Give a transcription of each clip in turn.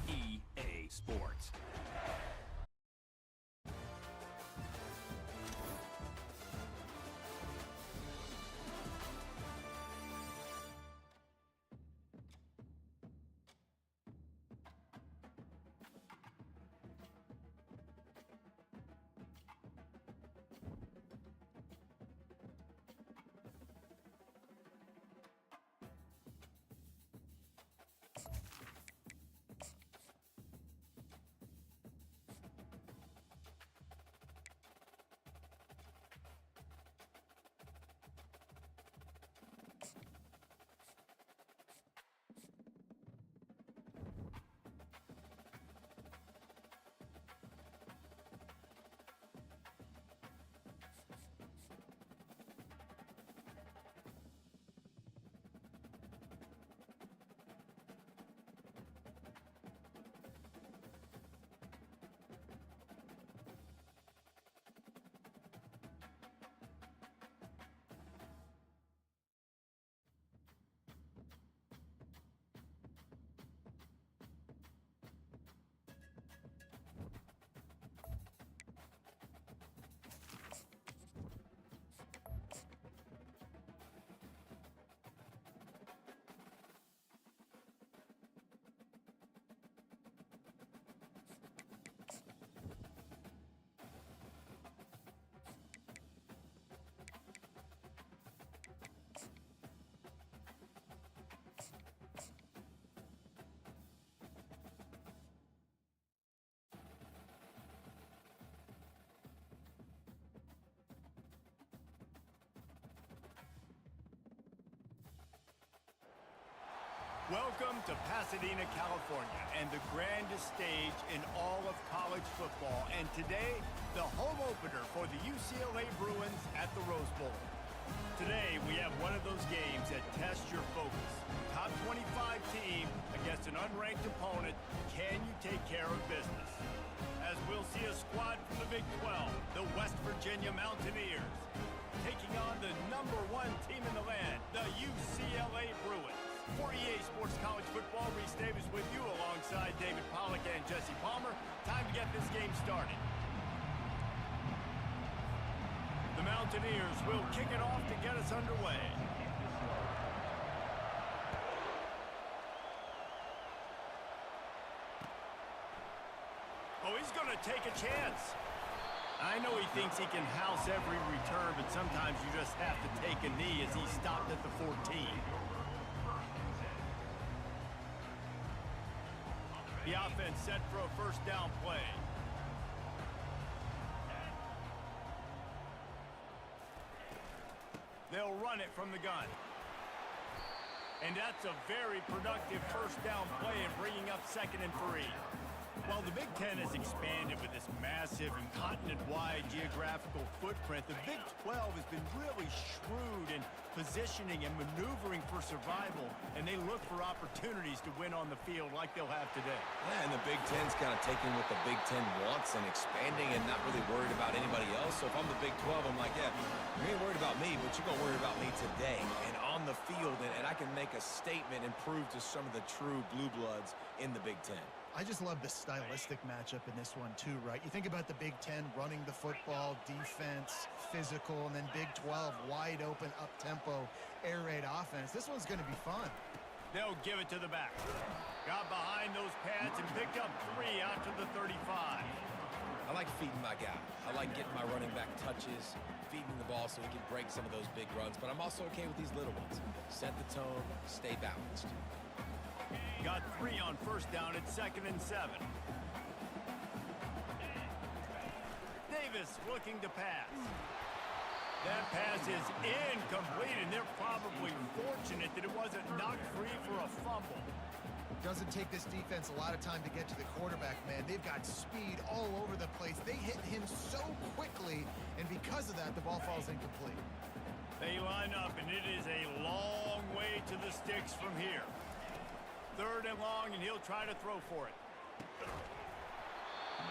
EA Sports. Welcome to Pasadena, California, and the grandest stage in all of college football. And today, the home opener for the UCLA Bruins at the Rose Bowl. Today, we have one of those games that tests your focus. Top 25 team against an unranked opponent. Can you take care of business? As we'll see a squad from the Big 12, the West Virginia Mountaineers, taking on the #1 team in the land, the UCLA Bruins. For EA Sports College Football, Reese Davis with you alongside David Pollack and Jesse Palmer. Time to get this game started. The Mountaineers will kick it off to get us underway. Oh, he's going to take a chance. I know he thinks he can house every return, but sometimes you just have to take a knee as he stopped at the 14. The offense set for a first down play. They'll run it from the gun. And that's a very productive first down play in bringing up 2nd and 3. While the Big Ten has expanded with this massive and continent-wide geographical footprint, the Big 12 has been really shrewd in positioning and maneuvering for survival, and they look for opportunities to win on the field like they'll have today. Yeah, and the Big Ten's kind of taking what the Big Ten wants and expanding and not really worried about anybody else. So if I'm the Big 12, I'm like, yeah, you ain't worried about me, but you're going to worry about me today and on the field, and I can make a statement and prove to some of the true blue bloods in the Big Ten. I just love the stylistic matchup in this one too, right? You think about the Big Ten running the football, defense, physical, and then Big 12 wide open, up-tempo, air raid offense. This one's going to be fun. They'll give it to the back. Got behind those pads and picked up 3 out to the 35. I like feeding my guy. I like getting my running back touches, feeding the ball so he can break some of those big runs, but I'm also okay with these little ones. Set the tone, stay balanced. Got 3 on first down at 2nd and 7. Davis looking to pass. That pass is incomplete, and they're probably fortunate that it wasn't knocked free for a fumble. Doesn't take this defense a lot of time to get to the quarterback, man. They've got speed all over the place. They hit him so quickly, and because of that, the ball falls incomplete. They line up, and it is a long way to the sticks from here. 3rd and long, and he'll try to throw for it.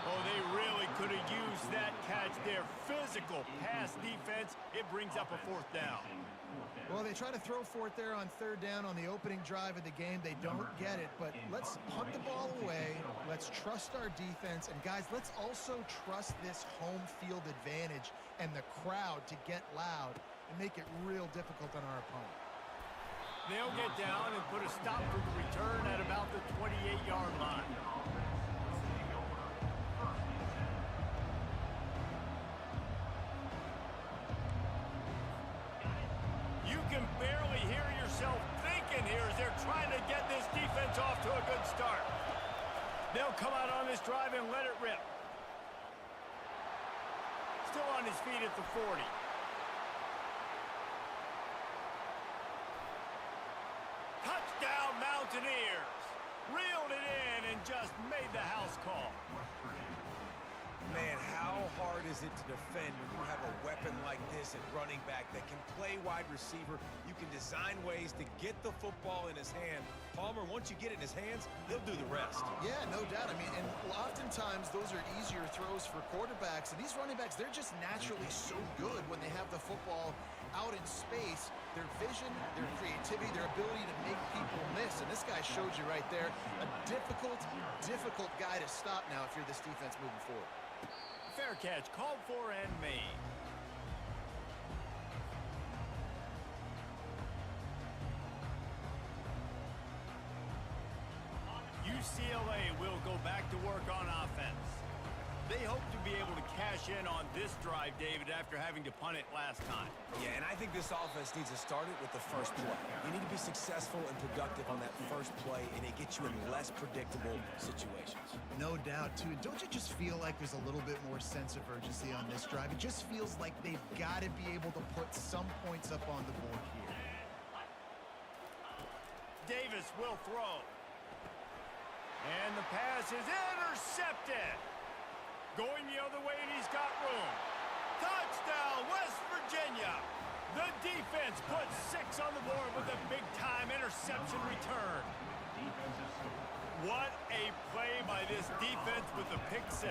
Oh, they really could have used that catch there. Physical pass defense. It brings up a 4th down. Well, they try to throw for it there on 3rd down on the opening drive of the game. They don't get it, but let's punt the ball away. Let's trust our defense. And, guys, let's also trust this home field advantage and the crowd to get loud and make it real difficult on our opponent. They'll get down and put a stop to the return at about the 28-yard line. You can barely hear yourself thinking here as they're trying to get this defense off to a good start. They'll come out on this drive and let it rip. Still on his feet at the 40. Touchdown, Mountaineers. Reeled it in and just made the house call. Man, how hard is it to defend when you have a weapon like this at running back that can play wide receiver? You can design ways to get the football in his hand. Palmer, once you get it in his hands, he'll do the rest. Yeah, no doubt. I mean, and oftentimes those are easier throws for quarterbacks. And these running backs, they're just naturally so good when they have the football out in space. Their vision, their creativity, their ability to make people miss. And this guy showed you right there, a difficult guy to stop now if you're this defense moving forward. Fair catch, called for and made. UCLA will go back to work on offense. They hope to be able to cash in on this drive, David, after having to punt it last time. Yeah, and I think this offense needs to start it with the first play. You need to be successful and productive on that first play, and it gets you in less predictable situations. No doubt, too. Don't you just feel like there's a little bit more sense of urgency on this drive? It just feels like they've got to be able to put some points up on the board here. Davis will throw. And the pass is intercepted. Going the other way, and he's got room. Touchdown, West Virginia. The defense puts 6 on the board with a big-time interception return. What a play by this defense with the pick 6.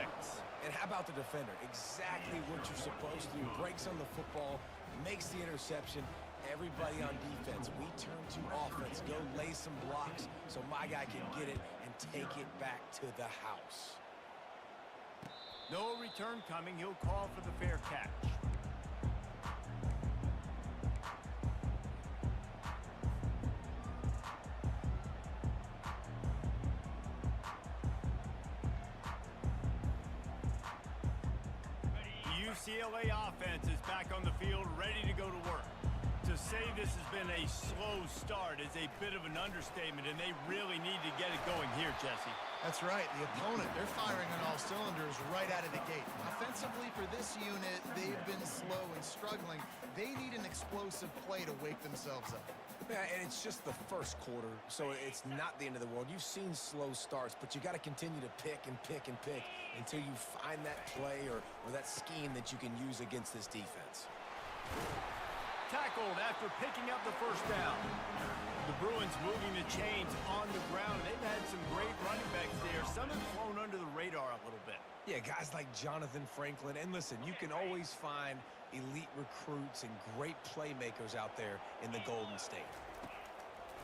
And how about the defender? Exactly what you're supposed to do. Breaks on the football, makes the interception. Everybody on defense, we turn to offense. Go lay some blocks so my guy can get it and take it back to the house. No return coming. He'll call for the fair catch. The UCLA offense is back on the field, ready to go to work. To say this has been a slow start is a bit of an understatement, and they really need to get it going here, Jesse. That's right. The opponent, they're firing on all cylinders right out of the gate. Offensively, for this unit, they've been slow and struggling. They need an explosive play to wake themselves up. Yeah, and it's just the first quarter, so it's not the end of the world. You've seen slow starts, but you got to continue to pick and pick and pick until you find that play or that scheme that you can use against this defense. Tackled after picking up the first down. The Bruins moving the chains on the ground. They've had some great running backs there. Some have flown under the radar a little bit. Yeah, guys like Jonathan Franklin. And listen, you can always find elite recruits and great playmakers out there in the Golden State.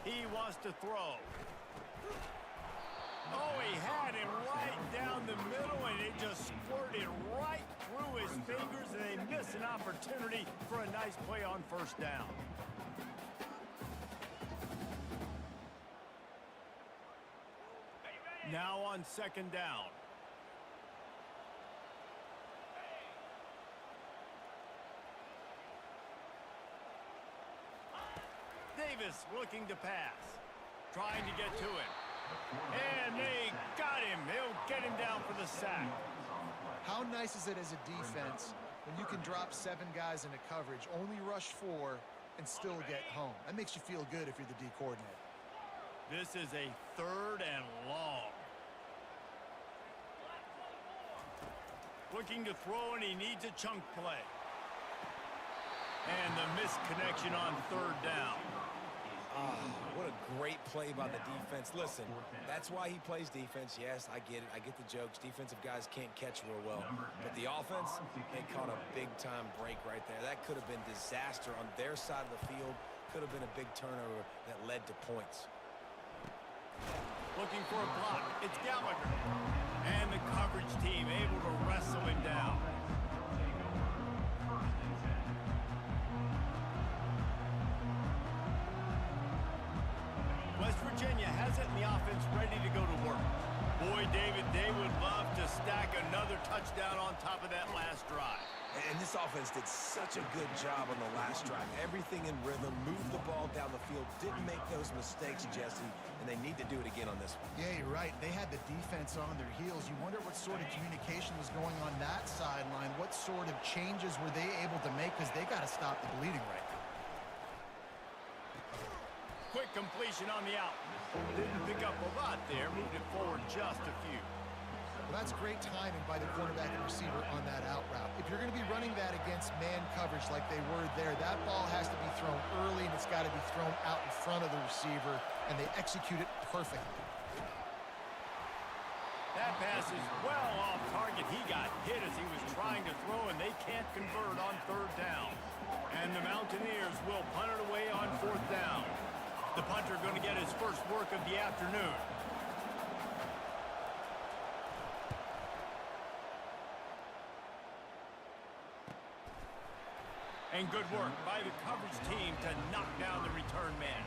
He wants to throw. Oh, he had him right down the middle, and it just squirted right through his fingers, and they miss an opportunity for a nice play on first down. Now on second down. Davis looking to pass. Trying to get to him. And they got him. They'll get him down for the sack. How nice is it as a defense when you can drop 7 guys into coverage, only rush 4, and still get home? That makes you feel good if you're the D coordinator. This is a 3rd and long. Looking to throw, and he needs a chunk play. And the missed connection on 3rd down. Ah, what a great play by the defense. Listen, that's why he plays defense. Yes, I get it. I get the jokes. Defensive guys can't catch real well. But the offense, they caught a big-time break right there. That could have been disaster on their side of the field. Could have been a big turnover that led to points. Looking for a block. It's Gallagher. And the coverage team able to wrestle him down. West Virginia has it in the offense ready to go to work. Boy, David, they would love to stack another touchdown on top of that last drive. And this offense did such a good job on the last drive. Everything in rhythm, moved the ball down the field, didn't make those mistakes, Jesse, and they need to do it again on this one. Yeah, you're right. They had the defense on their heels. You wonder what sort of communication was going on that sideline. What sort of changes were they able to make, because they got to stop the bleeding right now. Quick completion on the out. Didn't pick up a lot there, moved it forward just a few. Well, that's great timing by the quarterback and receiver on that out route. If you're going to be running that against man coverage like they were there, that ball has to be thrown early, and it's got to be thrown out in front of the receiver, and they execute it perfectly. That pass is well off target. He got hit as he was trying to throw, and they can't convert on third down. And the Mountaineers will punt it away on fourth down. The punter going to get his first work of the afternoon. And good work by the coverage team to knock down the return man.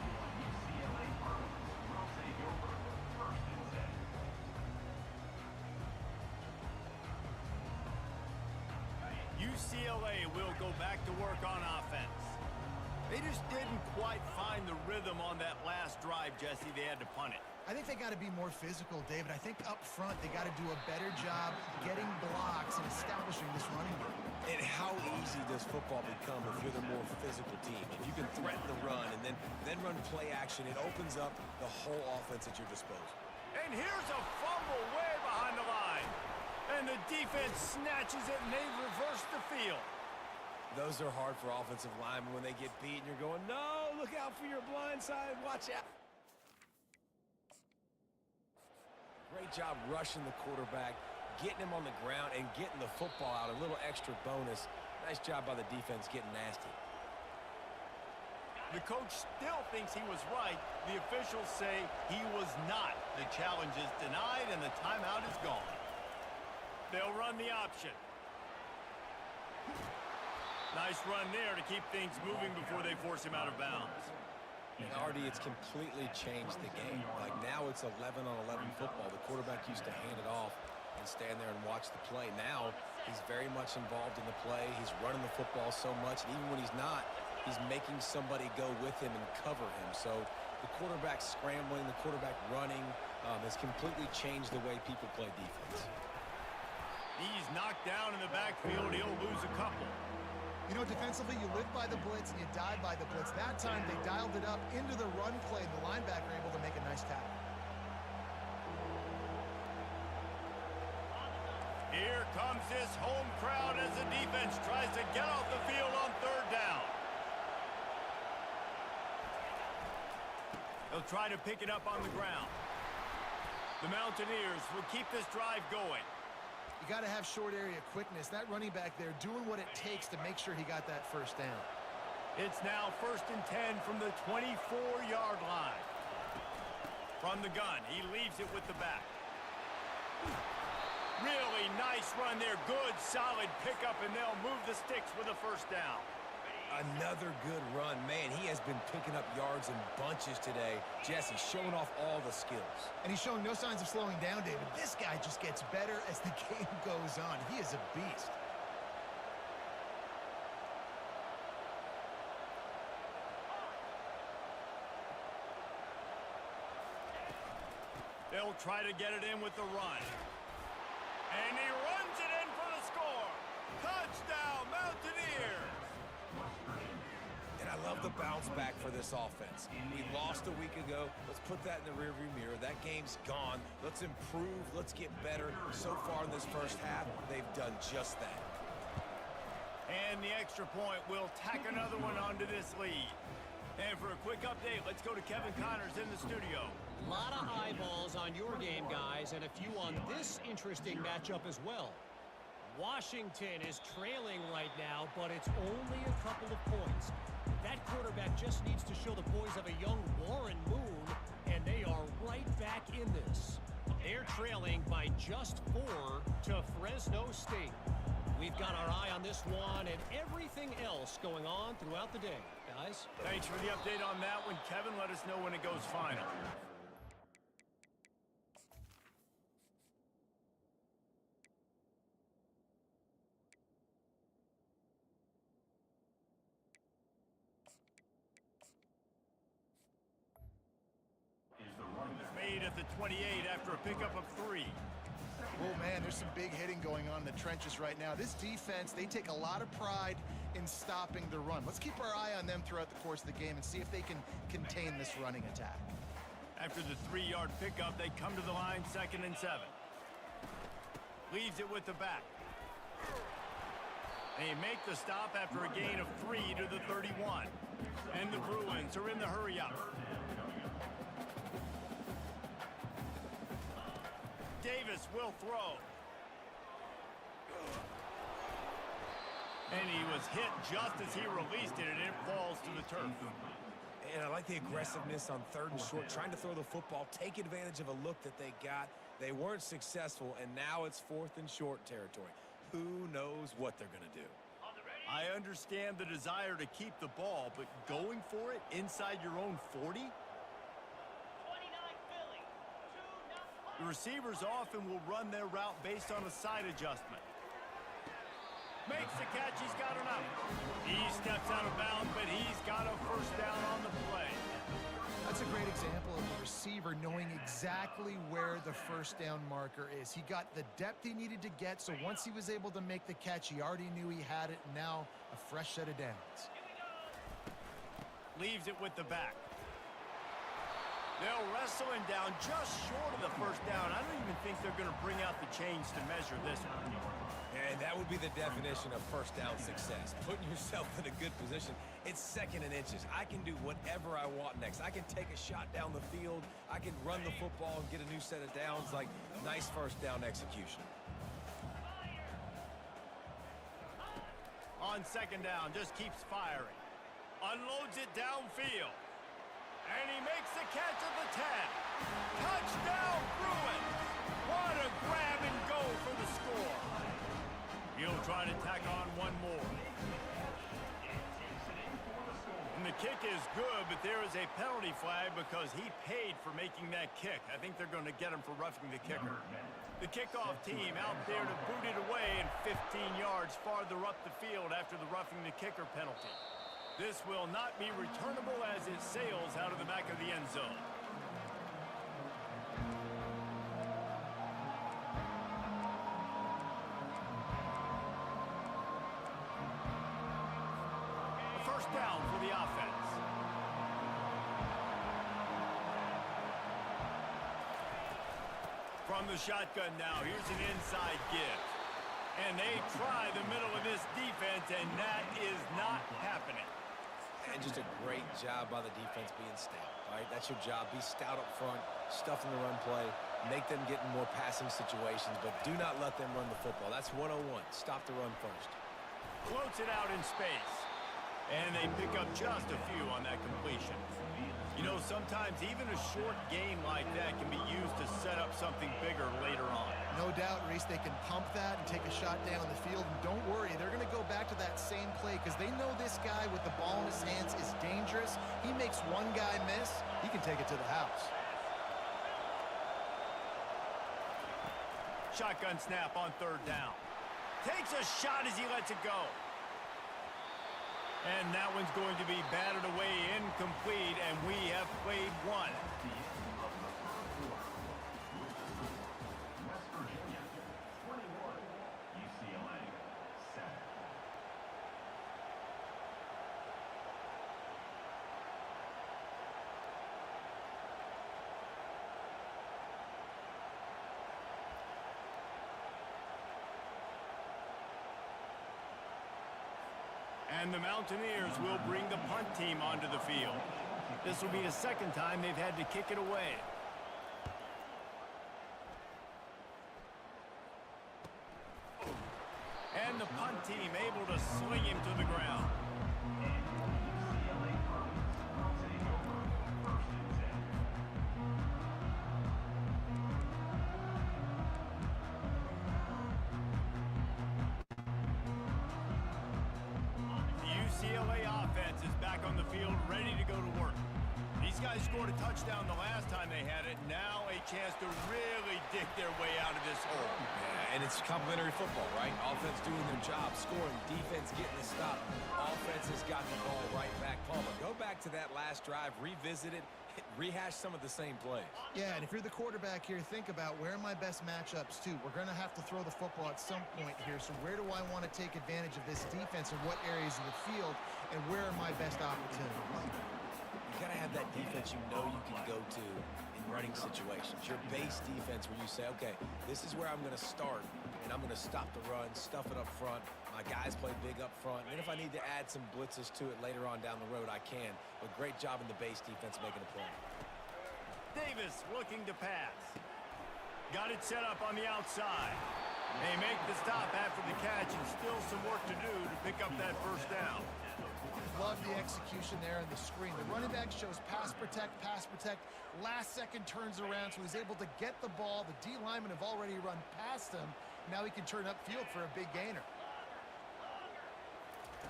UCLA will go back to work on offense. They just didn't quite find the rhythm on that last drive, Jesse. They had to punt it. I think they got to be more physical, David. I think up front they got to do a better job getting blocks and establishing this running game. And how easy does football become if you're the more physical team? If you can threaten the run and then run play action, it opens up the whole offense at your disposal. And here's a fumble way behind the line. And the defense snatches it, and they reverse the field. Those are hard for offensive linemen when they get beat, and you're going, no, look out for your blind side, watch out. Great job rushing the quarterback, getting him on the ground, and getting the football out. A little extra bonus. Nice job by the defense getting nasty. The coach still thinks he was right. The officials say he was not. The challenge is denied, and the timeout is gone. They'll run the option. Nice run there to keep things moving before they force him out of bounds. And Artie, it's completely changed the game. Like now it's 11-on-11 football. The quarterback used to hand it off and stand there and watch the play. Now he's very much involved in the play. He's running the football so much, and even when he's not, he's making somebody go with him and cover him. So the quarterback scrambling, the quarterback running has completely changed the way people play defense. He's knocked down in the backfield. He'll lose a couple. You know, defensively, you live by the blitz and you die by the blitz. That time, they dialed it up into the run play, and the linebacker able to make a nice tackle. Here comes this home crowd as the defense tries to get off the field on third down. They'll try to pick it up on the ground. The Mountaineers will keep this drive going. You got to have short area quickness. That running back there doing what it takes to make sure he got that first down. It's now 1st and 10 from the 24-yard line. From the gun, he leaves it with the back. Really nice run there. Good, solid pickup, and they'll move the sticks with a first down. Another good run. Man, he has been picking up yards in bunches today. Jesse showing off all the skills. And he's showing no signs of slowing down, David. This guy just gets better as the game goes on. He is a beast. They'll try to get it in with the run. And he runs it in for the score. Touchdown, Mountaineers! And I love the bounce back for this offense. We lost a week ago. Let's put that in the rearview mirror. That game's gone. Let's improve. Let's get better. So far in this first half, they've done just that. And the extra point will tack another one onto this lead. And for a quick update, let's go to Kevin Connors in the studio. A lot of eyeballs on your game, guys, and a few on this interesting matchup as well. Washington is trailing right now, but it's only a couple of points. That quarterback just needs to show the poise of a young Warren Moon, and they are right back in this. They're trailing by just 4 to Fresno State. We've got our eye on this one and everything else going on throughout the day. Guys? Thanks for the update on that one, Kevin. Let us know when it goes final. Made at the 28 after a pickup of 3. Oh, man, there's some big hitting going on in the trenches right now. This defense, they take a lot of pride in stopping the run. Let's keep our eye on them throughout the course of the game and see if they can contain this running attack. After the 3-yard pickup, they come to the line, 2nd and 7. Leaves it with the back. They make the stop after a gain of 3 to the 31. And the Bruins are in the hurry-up. Davis will throw. And he was hit just as he released it, and it falls to the turf. And I like the aggressiveness on 3rd and short, trying to throw the football, take advantage of a look that they got. They weren't successful, and now it's 4th and short territory. Who knows what they're going to do? I understand the desire to keep the ball, but going for it inside your own 40? The receivers often will run their route based on a side adjustment. Makes the catch, he's got enough. He steps out of bounds, but he's got a first down on the play. That's a great example of the receiver knowing exactly where the first down marker is. He got the depth he needed to get, so once he was able to make the catch, he already knew he had it, and now a fresh set of downs. Leaves it with the back. They'll wrestle him down just short of the first down. I don't even think they're going to bring out the chains to measure this one. And that would be the definition of first down success. Putting yourself in a good position. It's 2nd and inches. I can do whatever I want next. I can take a shot down the field. I can run the football and get a new set of downs. Like, nice first down execution. On 2nd down, just keeps firing. Unloads it downfield. And he makes the catch at the 10. Touchdown, Bruins! What a grab and go for the score. He'll try to tack on one more. And the kick is good, but there is a penalty flag because he paid for making that kick. I think they're going to get him for roughing the kicker. The kickoff team out there to boot it away and 15 yards farther up the field after the roughing the kicker penalty. This will not be returnable as it sails out of the back of the end zone. A first down for the offense. From the shotgun now, here's an inside give. And they try the middle of this defense, and that is not happening. And just a great job by the defense being stout, right? That's your job. Be stout up front, stuff in the run play, make them get in more passing situations, but do not let them run the football. That's 101. Stop the run first. Floats it out in space. And they pick up just a few on that completion. You know, sometimes even a short game like that can be used to set up something bigger later on. No doubt, Reese, they can pump that and take a shot down the field. And don't worry, they're going to go back to that same play because they know this guy with the ball in his hands is dangerous. He makes one guy miss, he can take it to the house. Shotgun snap on 3rd down. Takes a shot as he lets it go. And that one's going to be batted away, incomplete, and we have played one. West Virginia, 21, UCLA, 7. And And the Mountaineers will bring the punt team onto the field. This will be the second time they've had to kick it away. And the punt team able to sling him to the ground. UCLA offense is back on the field, ready to go to work. These guys scored a touchdown the last time they had it. Now a chance to really dig their way out of this hole. Yeah, and it's complimentary football, right? Offense doing their job, scoring, defense getting the stop. Offense has got the ball right back. Palmer, go back to that last drive, revisit it, rehash some of the same plays. Yeah, and if you're the quarterback here, think about where are my best matchups too. We're going to have to throw the football at some point here. So where do I want to take advantage of this defense and what areas of the field, and where are my best opportunities? You got to have that defense you know you can go to in running situations. Your base defense where you say, okay, this is where I'm going to start, and I'm going to stop the run, stuff it up front. My guys play big up front. And if I need to add some blitzes to it later on down the road, I can. But great job in the base defense making a play. Davis looking to pass. Got it set up on the outside. They make the stop after the catch, and still some work to do to pick up that first down. Love the execution there on the screen. The running back shows pass protect, last second turns around, so he's able to get the ball. The D linemen have already run past him. Now he can turn upfield for a big gainer.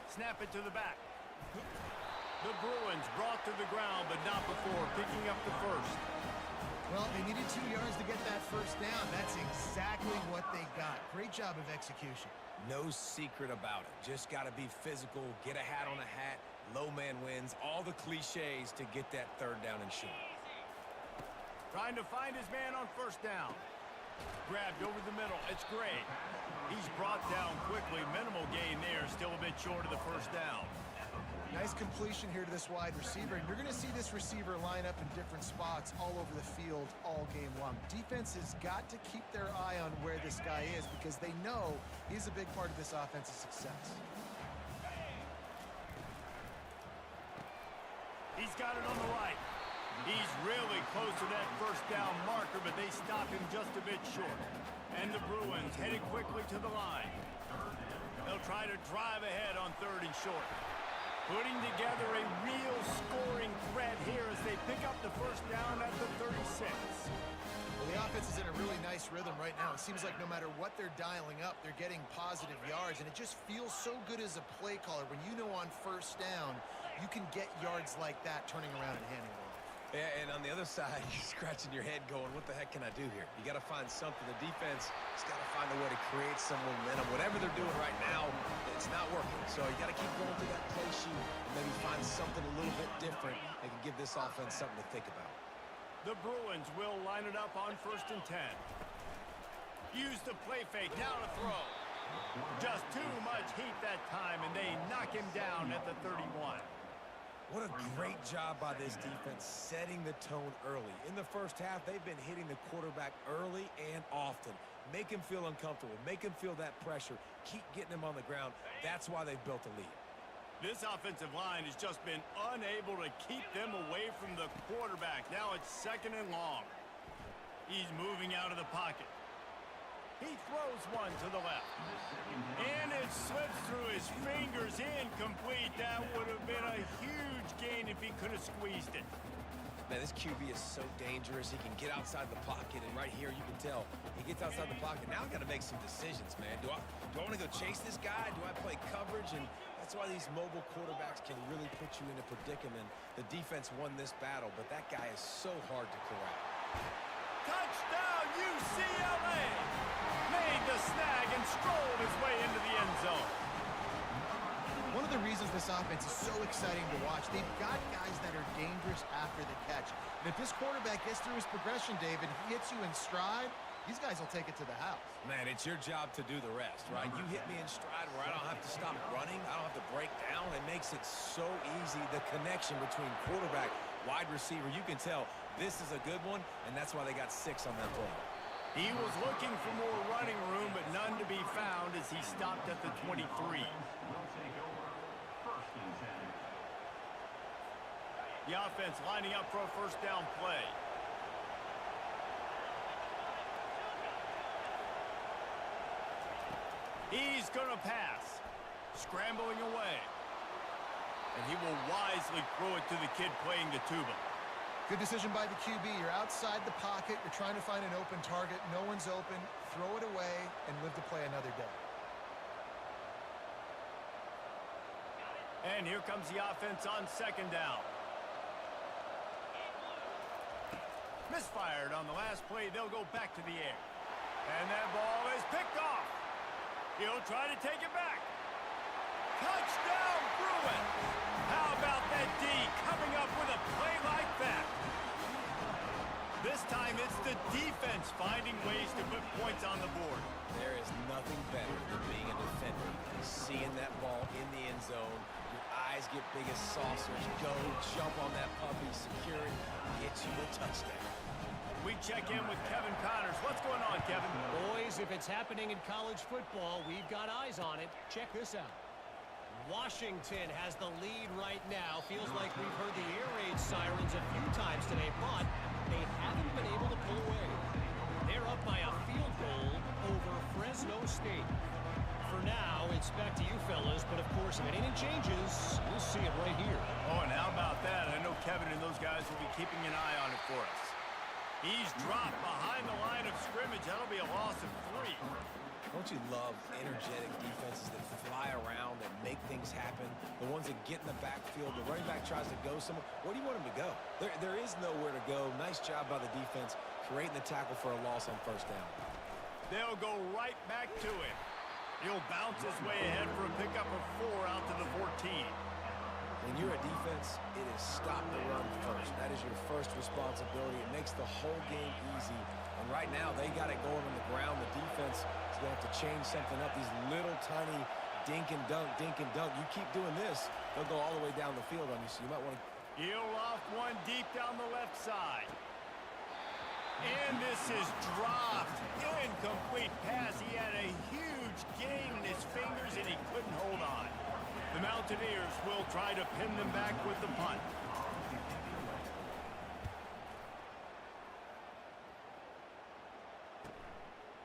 Snap it to the back. The Bruins brought to the ground, but not before picking up the first. Well, they needed 2 yards to get that first down. That's exactly what they got. Great job of execution. No secret about it. Just got to be physical, get a hat on a hat, low man wins, all the cliches to get that third down and short. Trying to find his man on first down. Grabbed over the middle. It's Gray. He's brought down quickly. Minimal gain there. Still a bit short of the first down. Nice completion here to this wide receiver. And you're going to see this receiver line up in different spots all over the field all game long. Defense has got to keep their eye on where this guy is because they know he's a big part of this offensive success. He's got it on the right. He's really close to that first down marker, but they stop him just a bit short. And the Bruins headed quickly to the line. They'll try to drive ahead on third and short. Putting together a real scoring threat here as they pick up the first down at the 36. Well, the offense is in a really nice rhythm right now. It seems like no matter what they're dialing up, they're getting positive yards, and it just feels so good as a play caller when you know on first down you can get yards like that turning around and handing it off. Yeah, and on the other side, you're scratching your head going, what the heck can I do here? You got to find something. The defense has got to find a way to create some momentum. Whatever they're doing right now, it's not working. So you got to keep going through that play sheet and maybe find something a little bit different that can give this offense something to think about. The Bruins will line it up on first and 10. Use the play fake, now to throw. Just too much heat that time, and they knock him down at the 31. What a great job by this defense setting the tone early. In the first half, they've been hitting the quarterback early and often. Make him feel uncomfortable. Make him feel that pressure. Keep getting him on the ground. That's why they've built a lead. This offensive line has just been unable to keep them away from the quarterback. Now it's second and long. He's moving out of the pocket. He throws one to the left. And it slips through his fingers, incomplete. That would have been a huge gain if he could have squeezed it. Man, this QB is so dangerous. He can get outside the pocket, and right here you can tell he gets outside the pocket. Now I got to make some decisions, man. Do I want to go chase this guy? Do I play coverage? And that's why these mobile quarterbacks can really put you in a predicament. The defense won this battle, but that guy is so hard to corral. Touchdown, UCLA! Made the snag and strolled his way into the end zone. One of the reasons this offense is so exciting to watch, they've got guys that are dangerous after the catch. And if this quarterback gets through his progression, David, he hits you in stride, these guys will take it to the house. Man, it's your job to do the rest, right? You hit me in stride where I don't have to stop running. I don't have to break down. It makes it so easy. The connection between quarterback, wide receiver, you can tell this is a good one, and that's why they got 6 on that play. He was looking for more running room, but none to be found as he stopped at the 23. The offense lining up for a first down play. He's going to pass. Scrambling away. And he will wisely throw it to the kid playing the tuba. Good decision by the QB. You're outside the pocket. You're trying to find an open target. No one's open. Throw it away and live to play another day. And here comes the offense on second down. Misfired on the last play. They'll go back to the air. And that ball is picked off. He'll try to take it back. Touchdown, Bruins! How about that D coming up with a play like that? This time it's the defense finding ways to put points on the board. There is nothing better than being a defender. Seeing that ball in the end zone, your eyes get big as saucers. Go, jump on that puppy, secure it, get you a touchdown. We check in with Kevin Connors. What's going on, Kevin? Boys, if it's happening in college football, we've got eyes on it. Check this out. Washington has the lead right now. Feels like we've heard the air raid sirens a few times today, but they haven't been able to pull away. They're up by a field goal over Fresno State. For now, it's back to you fellas, but of course, if anything changes, we'll see it right here. Oh, and how about that? I know Kevin and those guys will be keeping an eye on it for us. He's dropped behind the line of scrimmage. That'll be a loss of 3. Don't you love energetic defenses that fly around and make things happen? The ones that get in the backfield, the running back tries to go somewhere. Where do you want him to go? There is nowhere to go. Nice job by the defense creating the tackle for a loss on first down. They'll go right back to him. He'll bounce his way ahead for a pickup of 4 out to the 14. When you're a defense, it is stop the run first. That is your first responsibility. It makes the whole game easy. And right now, they got it going on the ground. The defense is going to have to change something up. These little tiny dink and dunk, dink and dunk. You keep doing this, they'll go all the way down the field on you. So you might want to... He'll off one deep down the left side. And this is dropped. Incomplete pass. He had a huge gain in his fingers, and he couldn't hold on. The Mountaineers will try to pin them back with the punt.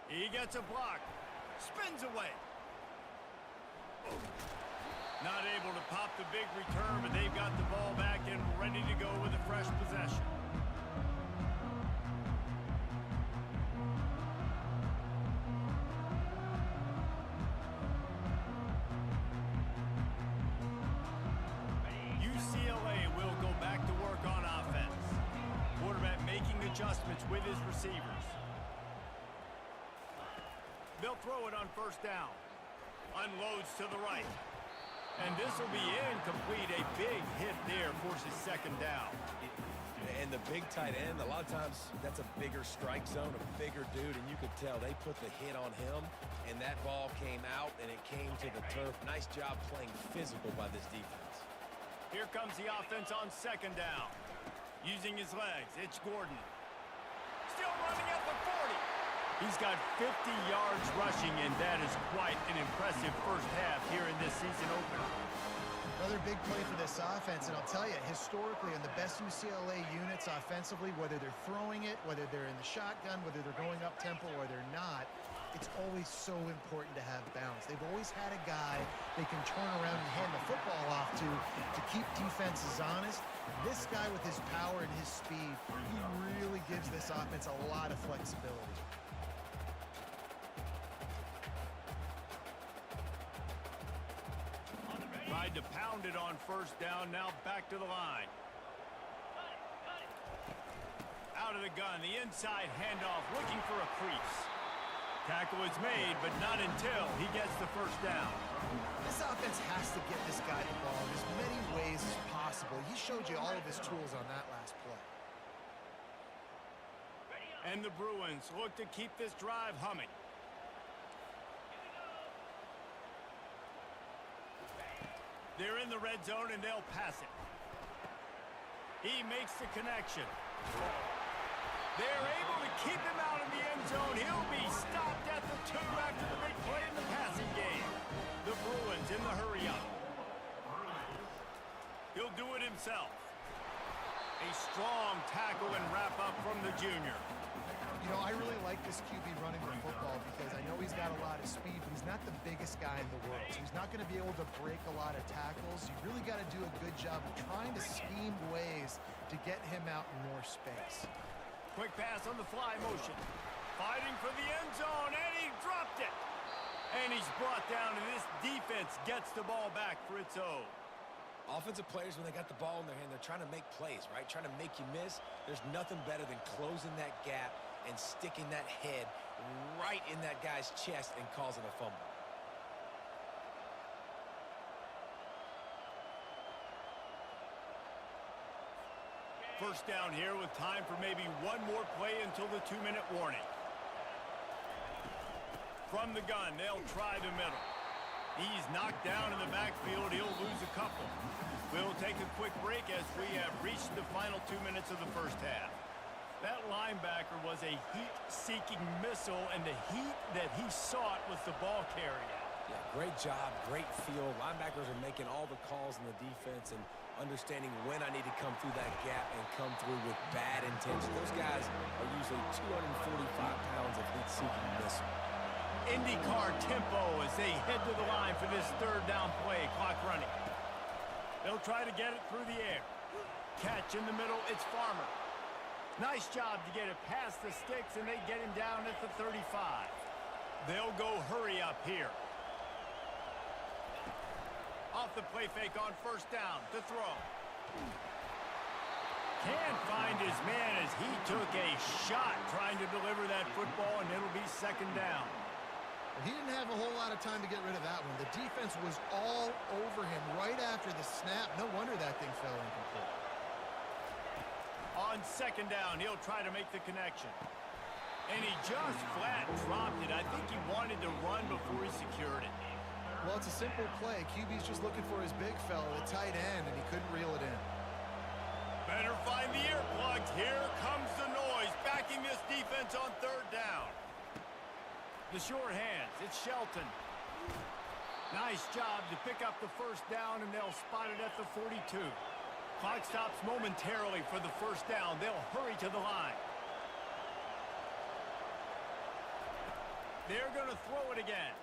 He gets a block. Spins away. Not able to pop the big return, but they've got the ball back and ready to go with a fresh possession. UCLA will go back to work on offense. Quarterback making adjustments with his receivers. They'll throw it on first down. Unloads to the right. And this will be incomplete. A big hit there forces second down. And the big tight end, a lot of times that's a bigger strike zone, a bigger dude, and you could tell they put the hit on him, and that ball came out, and it came to the turf. Nice job playing physical by this defense. Here comes the offense on second down. Using his legs, it's Gordon. Still running at the 40. He's got 50 yards rushing, and that is quite an impressive first half here in this season opener. Another big play for this offense, and I'll tell you, historically, in the best UCLA units offensively, whether they're throwing it, whether they're in the shotgun, whether they're going up-tempo or they're not, it's always so important to have balance. They've always had a guy they can turn around and hand the football off to keep defenses honest. This guy with his power and his speed, he really gives this offense a lot of flexibility. Tried to pound it on first down, now back to the line. Out of the gun, the inside handoff, looking for a crease. Tackle is made, but not until he gets the first down. This offense has to get this guy the ball in as many ways as possible. He showed you all of his tools on that last play. And the Bruins look to keep this drive humming. They're in the red zone, and they'll pass it. He makes the connection. They're able to keep him out of the end zone. He'll be stopped at the 2 after the big play in the passing game. The Bruins in the hurry up. He'll do it himself. A strong tackle and wrap up from the junior. You know, I really like this QB running the football because I know he's got a lot of speed, but he's not the biggest guy in the world. So he's not going to be able to break a lot of tackles. You really got to do a good job of trying to scheme ways to get him out in more space. Quick pass on the fly motion. Fighting for the end zone, and he dropped it. And he's brought down, and this defense gets the ball back for its own. Offensive players, when they got the ball in their hand, they're trying to make plays, right? Trying to make you miss. There's nothing better than closing that gap and sticking that head right in that guy's chest and causing a fumble. First down here with time for maybe one more play until the 2-minute warning. From the gun, they'll try the middle. He's knocked down in the backfield. He'll lose a couple. We'll take a quick break as we have reached the final 2 minutes of the first half. That linebacker was a heat-seeking missile, and the heat that he sought was the ball carrier. Yeah, great job, great feel. Linebackers are making all the calls in the defense and understanding when I need to come through that gap and come through with bad intention. Those guys are usually 245 pounds of heat-seeking missile. IndyCar tempo as they head to the line for this third down play. Clock running. They'll try to get it through the air. Catch in the middle, it's Farmer. Nice job to get it past the sticks, and they get him down at the 35. They'll go hurry up here. Off the play fake on first down to throw. Can't find his man as he took a shot trying to deliver that football, and it'll be second down. Well, he didn't have a whole lot of time to get rid of that one. The defense was all over him right after the snap. No wonder that thing fell incomplete. On second down, he'll try to make the connection. And he just flat dropped it. I think he wanted to run before he secured it. Well, it's a simple play. QB's just looking for his big fella, the tight end, and he couldn't reel it in. Better find the earplugs. Here comes the noise, backing this defense on third down. The short hands, it's Shelton. Nice job to pick up the first down, and they'll spot it at the 42. Clock stops momentarily for the first down. They'll hurry to the line. They're going to throw it again.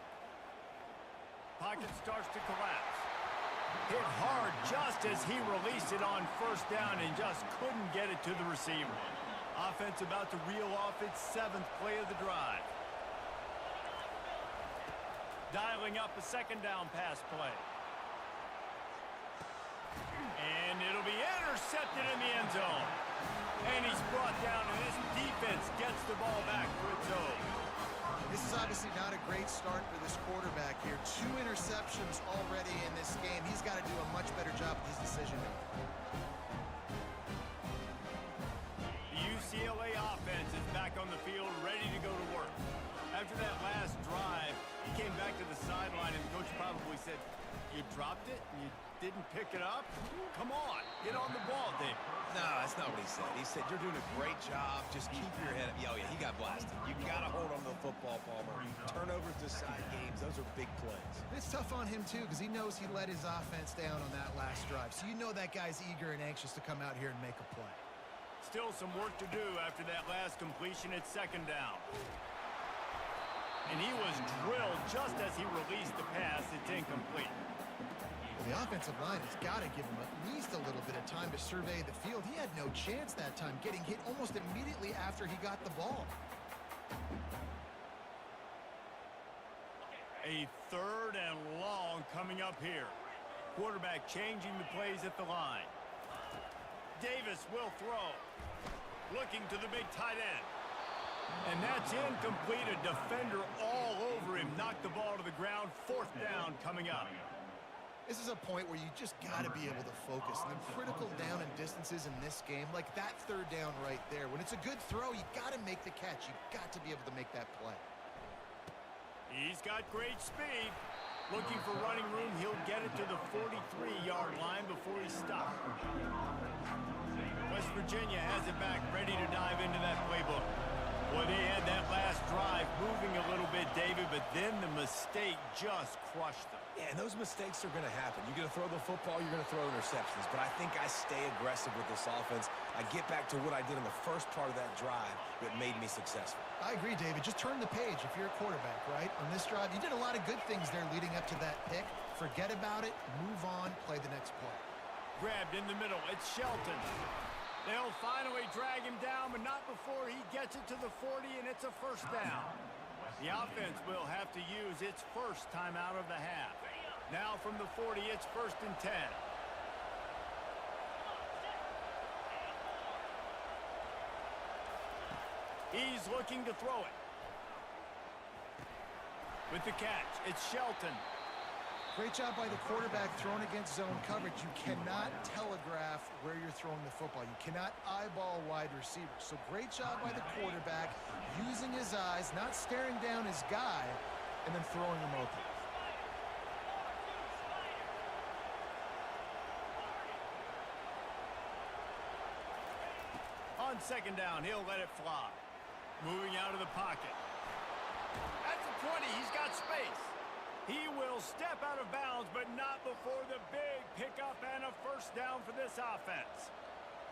Pocket starts to collapse. Hit hard just as he released it on first down and just couldn't get it to the receiver. Offense about to reel off its 7th play of the drive. Dialing up a second down pass play. And it'll be intercepted in the end zone. And he's brought down, and this defense gets the ball back for its own. This is obviously not a great start for this quarterback here. 2 interceptions already in this game. He's got to do a much better job with his decision-making. The UCLA offense is back on the field, ready to go to work. After that last drive, he came back to the sideline, and the coach probably said, "You dropped it? You didn't pick it up? Come on, get on the ball, Dave." No, that's not what he said. He said, "You're doing a great job. Just keep your head up." Oh, yeah, he got blasted. You got to hold on to the football, Palmer. Turnovers decide games. Those are big plays. It's tough on him, too, because he knows he let his offense down on that last drive. So you know that guy's eager and anxious to come out here and make a play. Still some work to do after that last completion at second down. And he was drilled just as he released the pass. It's incomplete. Well, the offensive line has got to give him at least a little bit of time to survey the field. He had no chance that time, getting hit almost immediately after he got the ball. A third and long coming up here. Quarterback changing the plays at the line. Davis will throw. Looking to the big tight end. And that's incomplete. A defender all over him. Knocked the ball to the ground. Fourth down coming up. This is a point where you just got to be able to focus. And the critical down and distances in this game, like that third down right there. When it's a good throw, you got to make the catch. You got to be able to make that play. He's got great speed. Looking for running room. He'll get it to the 43-yard line before he stops. West Virginia has it back, ready to dive into that playbook. Well, they had that last drive moving a little bit, David, but but then the mistake just crushed them. Yeah, and those mistakes are going to happen. You're going to throw the football, you're going to throw interceptions. But I think I stay aggressive with this offense. I get back to what I did in the first part of that drive that made me successful. I agree, David. Just turn the page if you're a quarterback, right? On this drive, you did a lot of good things there leading up to that pick. Forget about it, move on, play the next play. Grabbed in the middle. It's Shelton. They'll finally drag him down, but not before he gets it to the 40, and it's a first down. The offense will have to use its first time out of the half. Now from the 40, it's 1st and 10. He's looking to throw it. With the catch, it's Shelton. Great job by the quarterback thrown against zone coverage. You cannot telegraph where you're throwing the football. You cannot eyeball wide receivers. So great job by the quarterback using his eyes, not staring down his guy, and then throwing him open. On 2nd down, he'll let it fly. Moving out of the pocket. At the 20, he's got space. He will step out of bounds, but not before the big pickup and a first down for this offense.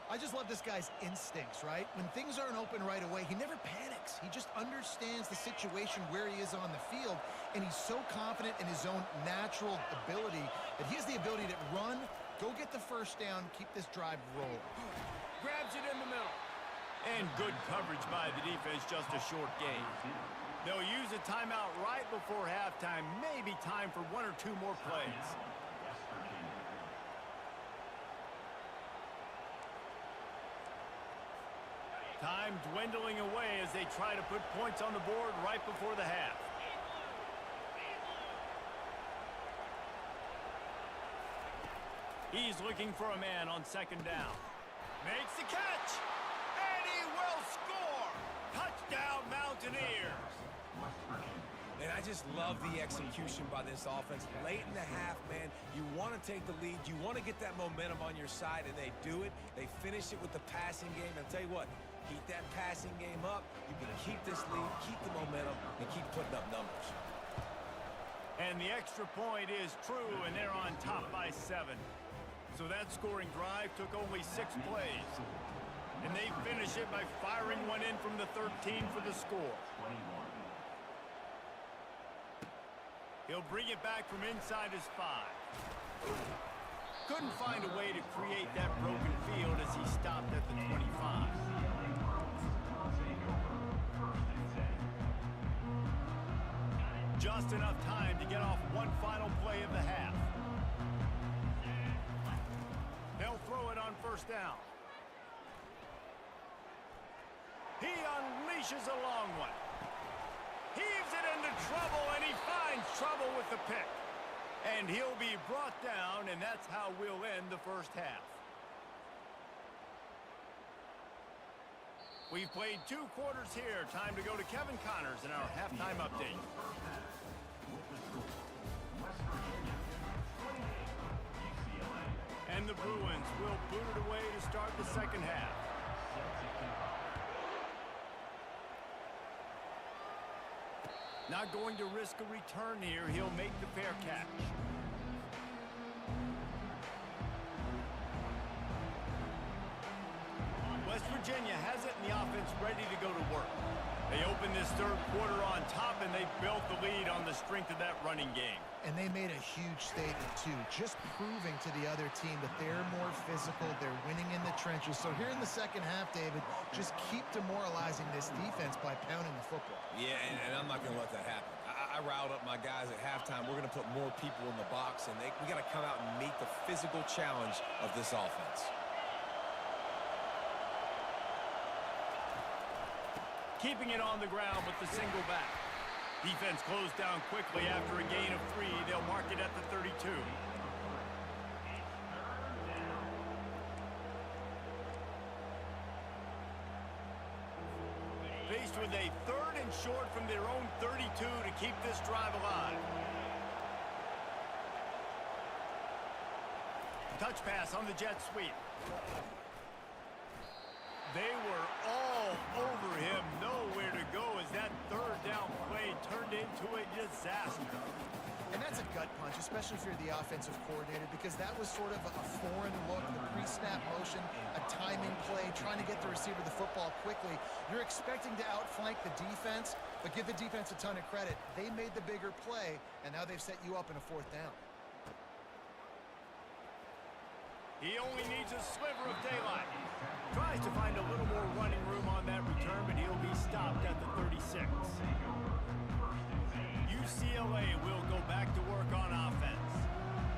I just love this guy's instincts, right? When things aren't open right away, he never panics. He just understands the situation where he is on the field, and he's so confident in his own natural ability that he has the ability to run, go get the first down, keep this drive rolling. Grabs it in the middle. And good coverage by the defense, just a short gain. They'll use a timeout right before halftime. Maybe time for 1 or 2 more plays. Time dwindling away as they try to put points on the board right before the half. He's looking for a man on 2nd down. Makes the catch. And he will score. Touchdown, Mountaineers. And I just love the execution by this offense. Late in the half, man, you want to take the lead. You want to get that momentum on your side, and they do it. They finish it with the passing game. And I'll tell you what, keep that passing game up. You can keep this lead, keep the momentum, and keep putting up numbers. And the extra point is true, and they're on top by 7. So that scoring drive took only 6 plays. And they finish it by firing one in from the 13 for the score. He'll bring it back from inside his 5. Couldn't find a way to create that broken field as he stopped at the 25. Just enough time to get off one final play of the half. They'll throw it on 1st down. He unleashes a long one. Heaves it into trouble, and he finds trouble with the pick. And he'll be brought down, and that's how we'll end the first half. We've played 2 quarters here. Time to go to Kevin Connors in our halftime update. And the Bruins will boot it away to start the 2nd half. Not going to risk a return here. He'll make the fair catch. West Virginia has it, and the offense ready to go to work. They open this 3rd quarter on top, and they built the lead on the strength of that running game. And they made a huge statement, too, just proving to the other team that they're more physical, they're winning in the trenches. So here in the 2nd half, David, just keep demoralizing this defense by pounding the football. Yeah, and I'm not going to let that happen. I riled up my guys at halftime. We're going to put more people in the box, and we got to come out and meet the physical challenge of this offense. Keeping it on the ground with the single back. Defense closed down quickly after a gain of 3. They'll mark it at the 32. Faced with a 3rd and short from their own 32 to keep this drive alive. Touch pass on the jet sweep. They were all over him, nowhere to go as that 3rd down play turned into a gut punch, especially if you're the offensive coordinator, because that was sort of a foreign look, the pre-snap motion, a timing play, trying to get the receiver the football quickly. You're expecting to outflank the defense, but give the defense a ton of credit. They made the bigger play, and now they've set you up in a 4th down. He only needs a sliver of daylight. Tries to find a little more running room on that return, but he'll be stopped at the 36. UCLA will go back to work on offense.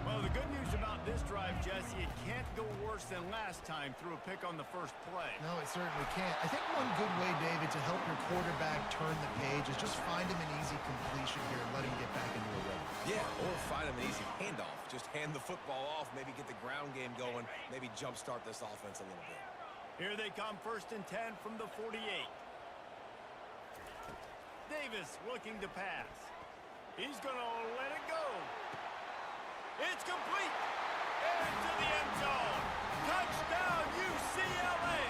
Well, the good news about this drive, Jesse, it can't go worse than last time through a pick on the first play. No, it certainly can't. I think one good way, David, to help your quarterback turn the page is just find him an easy completion here and let him get back into a rhythm. Yeah, or find him an easy handoff. Just hand the football off, maybe get the ground game going, maybe jumpstart this offense a little bit. Here they come, 1st and 10 from the 48. Davis looking to pass. He's going to let it go. It's complete. Into the end zone. Touchdown, UCLA.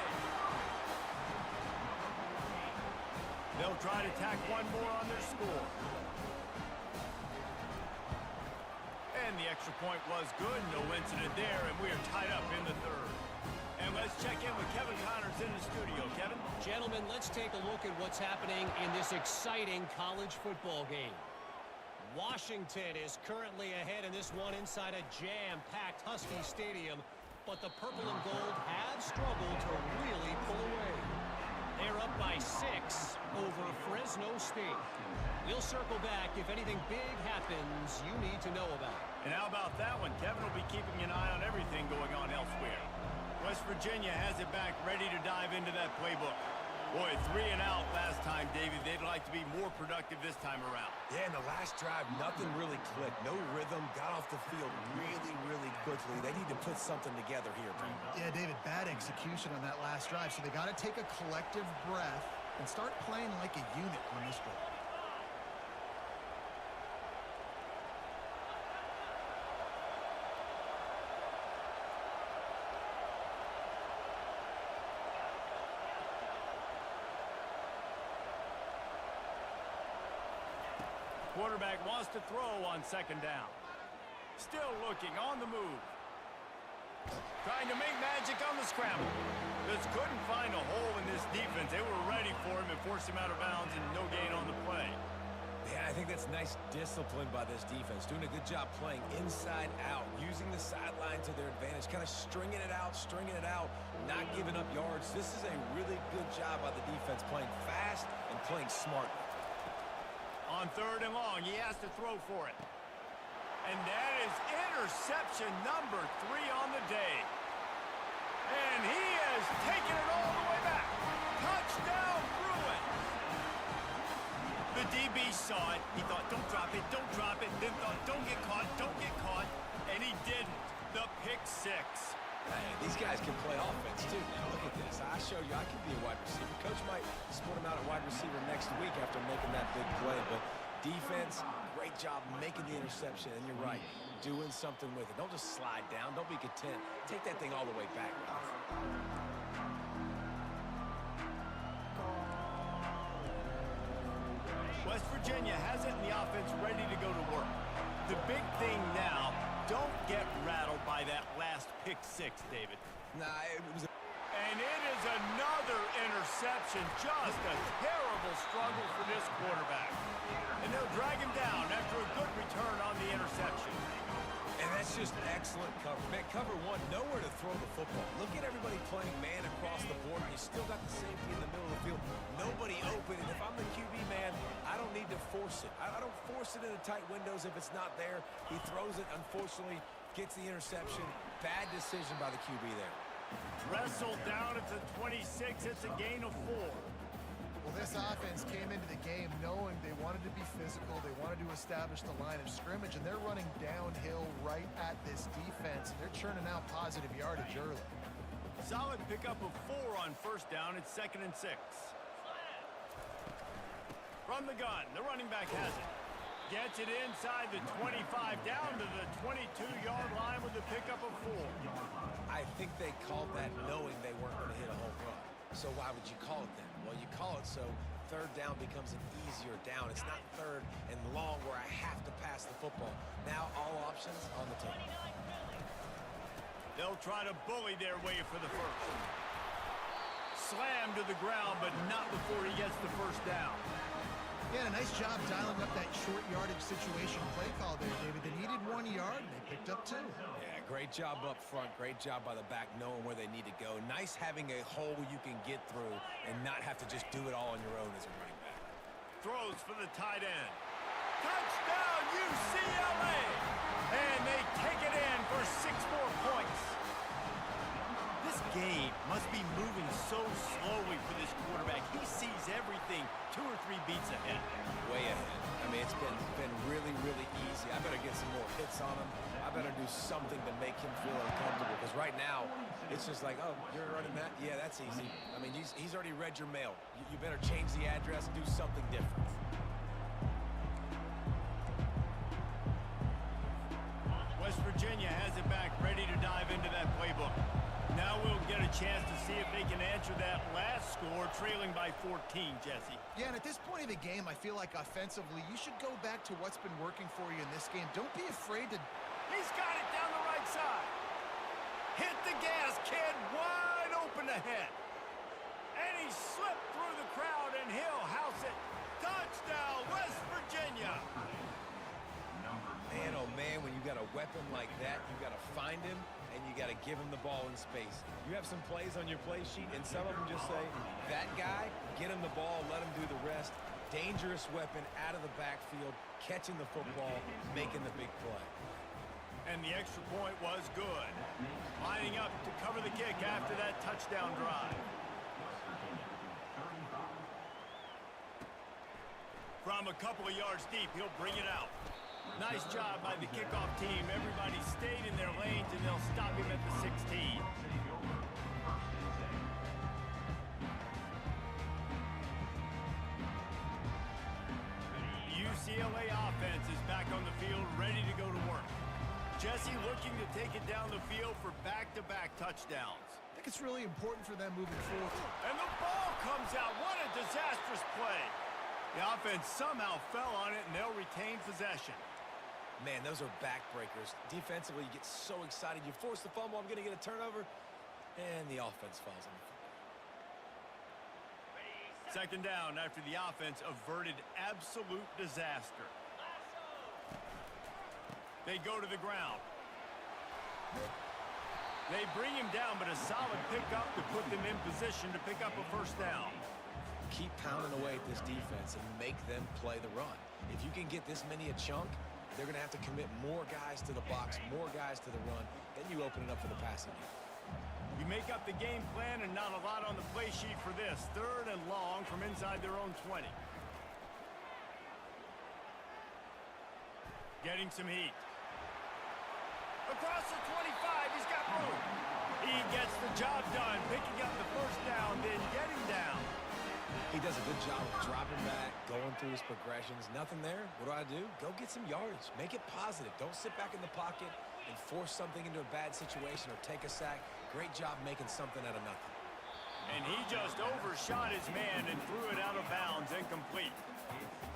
They'll try to tack one more on their score. And the extra point was good. No incident there, and we are tied up in the 3rd. And let's check in with Kevin Connors in the studio. Kevin? Gentlemen, let's take a look at what's happening in this exciting college football game. Washington is currently ahead in this one inside a jam-packed Husky Stadium, but the purple and gold have struggled to really pull away. They're up by 6 over Fresno State. We'll circle back if anything big happens you need to know about. And how about that one? Kevin will be keeping an eye on everything going on elsewhere. West Virginia has it back, ready to dive into that playbook. Boy, 3 and out last time, David. They'd like to be more productive this time around. Yeah, in the last drive, nothing really clicked. No rhythm, got off the field really, really quickly. They need to put something together here, Brandon. Yeah, David, bad execution on that last drive, so they got to take a collective breath and start playing like a unit on this drive. Quarterback wants to throw on 2nd down. Still looking on the move. Trying to make magic on the scramble. Just couldn't find a hole in this defense. They were ready for him and forced him out of bounds and no gain on the play. Yeah, I think that's nice discipline by this defense. Doing a good job playing inside out, using the sideline to their advantage, kind of stringing it out, not giving up yards. This is a really good job by the defense, playing fast and playing smart. On 3rd and long, he has to throw for it. And that is interception number 3 on the day. And he has taken it all the way back. Touchdown, Bruins. The DB saw it. He thought, don't drop it. Then thought, don't get caught. And he didn't. The pick 6. Hey, these guys can play offense, too. Now, look at this. I showed you I can be a wide receiver. Coach might split him out at wide receiver next week after making that big play. But defense, great job making the interception. And you're right, doing something with it. Don't just slide down. Don't be content. Take that thing all the way back. West Virginia has it in the offense ready to go to work. The big thing now, don't get rattled by that last pick 6, David. Nah, it was And it is another interception. Just a terrible struggle for this quarterback. And they'll drag him down after a good return on the interception. And that's just excellent cover. Man, cover 1, nowhere to throw the football. Look at everybody playing man across the board. You still got the safety in the middle of the field. Nobody open. And if I'm the QB, man, I don't need to force it. I don't force it into tight windows if it's not there. He throws it, unfortunately, gets the interception. Bad decision by the QB there. Wrestled down at the 26. It's a gain of 4. Well, this offense came into the game knowing they wanted to be physical, they wanted to establish the line of scrimmage, and they're running downhill right at this defense, and they're churning out positive yardage early. Solid pickup of 4 on 1st down. It's 2nd and 6. From the gun, the running back has it. Gets it inside the 25, down to the 22-yard line with the pickup of 4. I think they called that knowing they weren't going to hit a home run. So why would you call it that? Well, you call it so third down becomes an easier down. It's not third and long where I have to pass the football. Now all options on the table. They'll try to bully their way for the first. Slammed to the ground, but not before he gets the first down. Yeah, a nice job dialing up that short yardage situation play call there, David. They needed 1 yard, and they picked up 2. Yeah, great job up front. Great job by the back knowing where they need to go. Nice having a hole you can get through and not have to just do it all on your own as a running back. Throws for the tight end. Touchdown, UCLA! And they take it in for 6 more points. This game must be moving so slowly for this quarterback. He sees everything 2 or 3 beats ahead. Way ahead. I mean, it's been really, really easy. I better get some more hits on him. I better do something to make him feel uncomfortable. Because right now, it's just like, oh, you're running that? Yeah, that's easy. I mean, he's already read your mail. You better change the address, do something different. West Virginia has it back, ready to dive into that playbook. Now we'll get a chance to see if they can answer that last score, trailing by 14, Jesse. Yeah, and at this point of the game, I feel like offensively, you should go back to what's been working for you in this game. Don't be afraid to... He's got it down the right side. Hit the gas, kid. Wide open ahead. And he slipped through the crowd, and he'll house it. Touchdown, West Virginia. Man, oh man, when you got a weapon like that, you got to find him, and you got to give him the ball in space. You have some plays on your play sheet, and some of them just say, that guy, get him the ball, let him do the rest. Dangerous weapon out of the backfield, catching the football, making the big play. And the extra point was good. Lining up to cover the kick after that touchdown drive. From a couple of yards deep, he'll bring it out. Nice job by the kickoff team. Everybody stayed in their lanes, and they'll stop him at the 16. The UCLA offense is back on the field, ready to go to work. Jesse looking to take it down the field for back-to-back touchdowns. I think it's really important for them moving forward. And the ball comes out. What a disastrous play. The offense somehow fell on it, and they'll retain possession. Man, those are backbreakers. Defensively, you get so excited. You force the fumble, I'm going to get a turnover, and the offense falls on the football. Second down after the offense averted absolute disaster. They go to the ground. They bring him down, but a solid pickup to put them in position to pick up a first down. Keep pounding away at this defense and make them play the run. If you can get this many a chunk, they're going to have to commit more guys to the box, more guys to the run, then you open it up for the passing game. You make up the game plan and not a lot on the play sheet for this. Third and long from inside their own 20. Getting some heat. Across the 25, he's got room. He gets the job done, picking up the first down, then getting down. He does a good job of dropping back, going through his progressions. Nothing there. What do? Go get some yardage. Make it positive. Don't sit back in the pocket and force something into a bad situation or take a sack. Great job making something out of nothing. And he just overshot his man and threw it out of bounds, incomplete.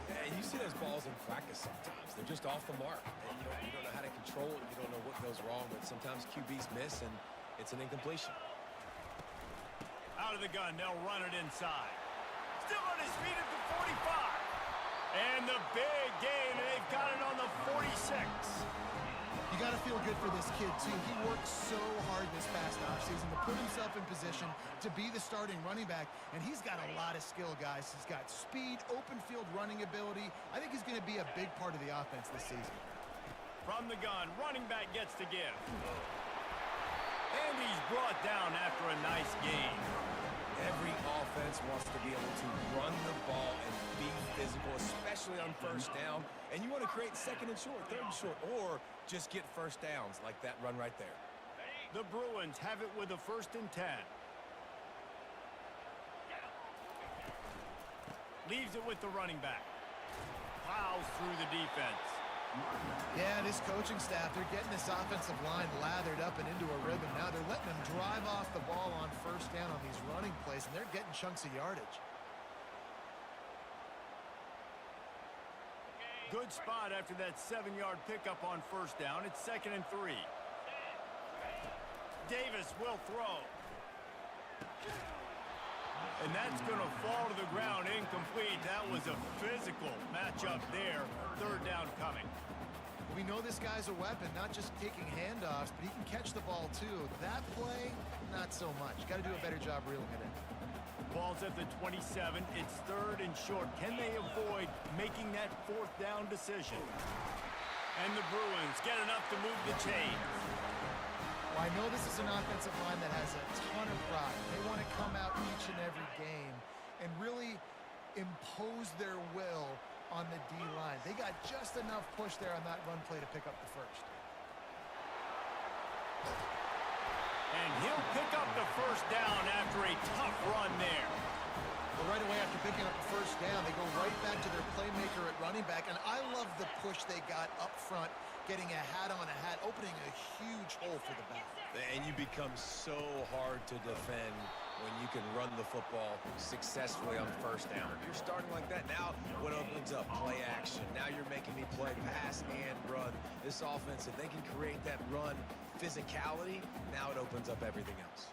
And you see those balls in practice sometimes. They're just off the mark. And you don't know how to control it. You don't know what goes wrong, but sometimes QBs miss, and it's an incompletion. Out of the gun, they'll run it inside. Still on his feet at the 45. And the big gain, and they've got it on the 46. You got to feel good for this kid, too. He worked so hard this past offseason to put himself in position to be the starting running back, and he's got a lot of skill, guys. He's got speed, open field running ability. I think he's going to be a big part of the offense this season. From the gun, running back gets to give. And he's brought down after a nice gain. Every offense wants to be able to run the ball and be physical, especially on first down. And you want to create second and short, third and short, or just get first downs like that run right there. The Bruins have it with a 1st and 10. Leaves it with the running back. Plows through the defense. Yeah, this coaching staff, they're getting this offensive line lathered up and into a rhythm. Now they're letting them drive off the ball on first down on these running plays, and they're getting chunks of yardage. Good spot after that 7-yard pickup on first down. It's 2nd and 3. Davis will throw. And that's going to fall to the ground incomplete. That was a physical matchup there. 3rd down coming. We know this guy's a weapon, not just taking handoffs, but he can catch the ball too. That play, not so much. Got to do a better job reeling it in. Ball's at the 27. It's 3rd and short. Can they avoid making that 4th down decision? And the Bruins get enough to move the chains. Well, I know this is an offensive line that has a ton of pride. They want to come out each and every game and really impose their will on the D-line. They got just enough push there on that run play to pick up the first. And he'll pick up the first down after a tough run there. Well, right away after picking up the first down, they go right back to their playmaker at running back. And I love the push they got up front, getting a hat on a hat, opening a huge hole for the back. And you become so hard to defend when you can run the football successfully on first down. If you're starting like that, now what opens up? Play action. Now you're making me play pass and run. This offense, if they can create that run physicality, now it opens up everything else.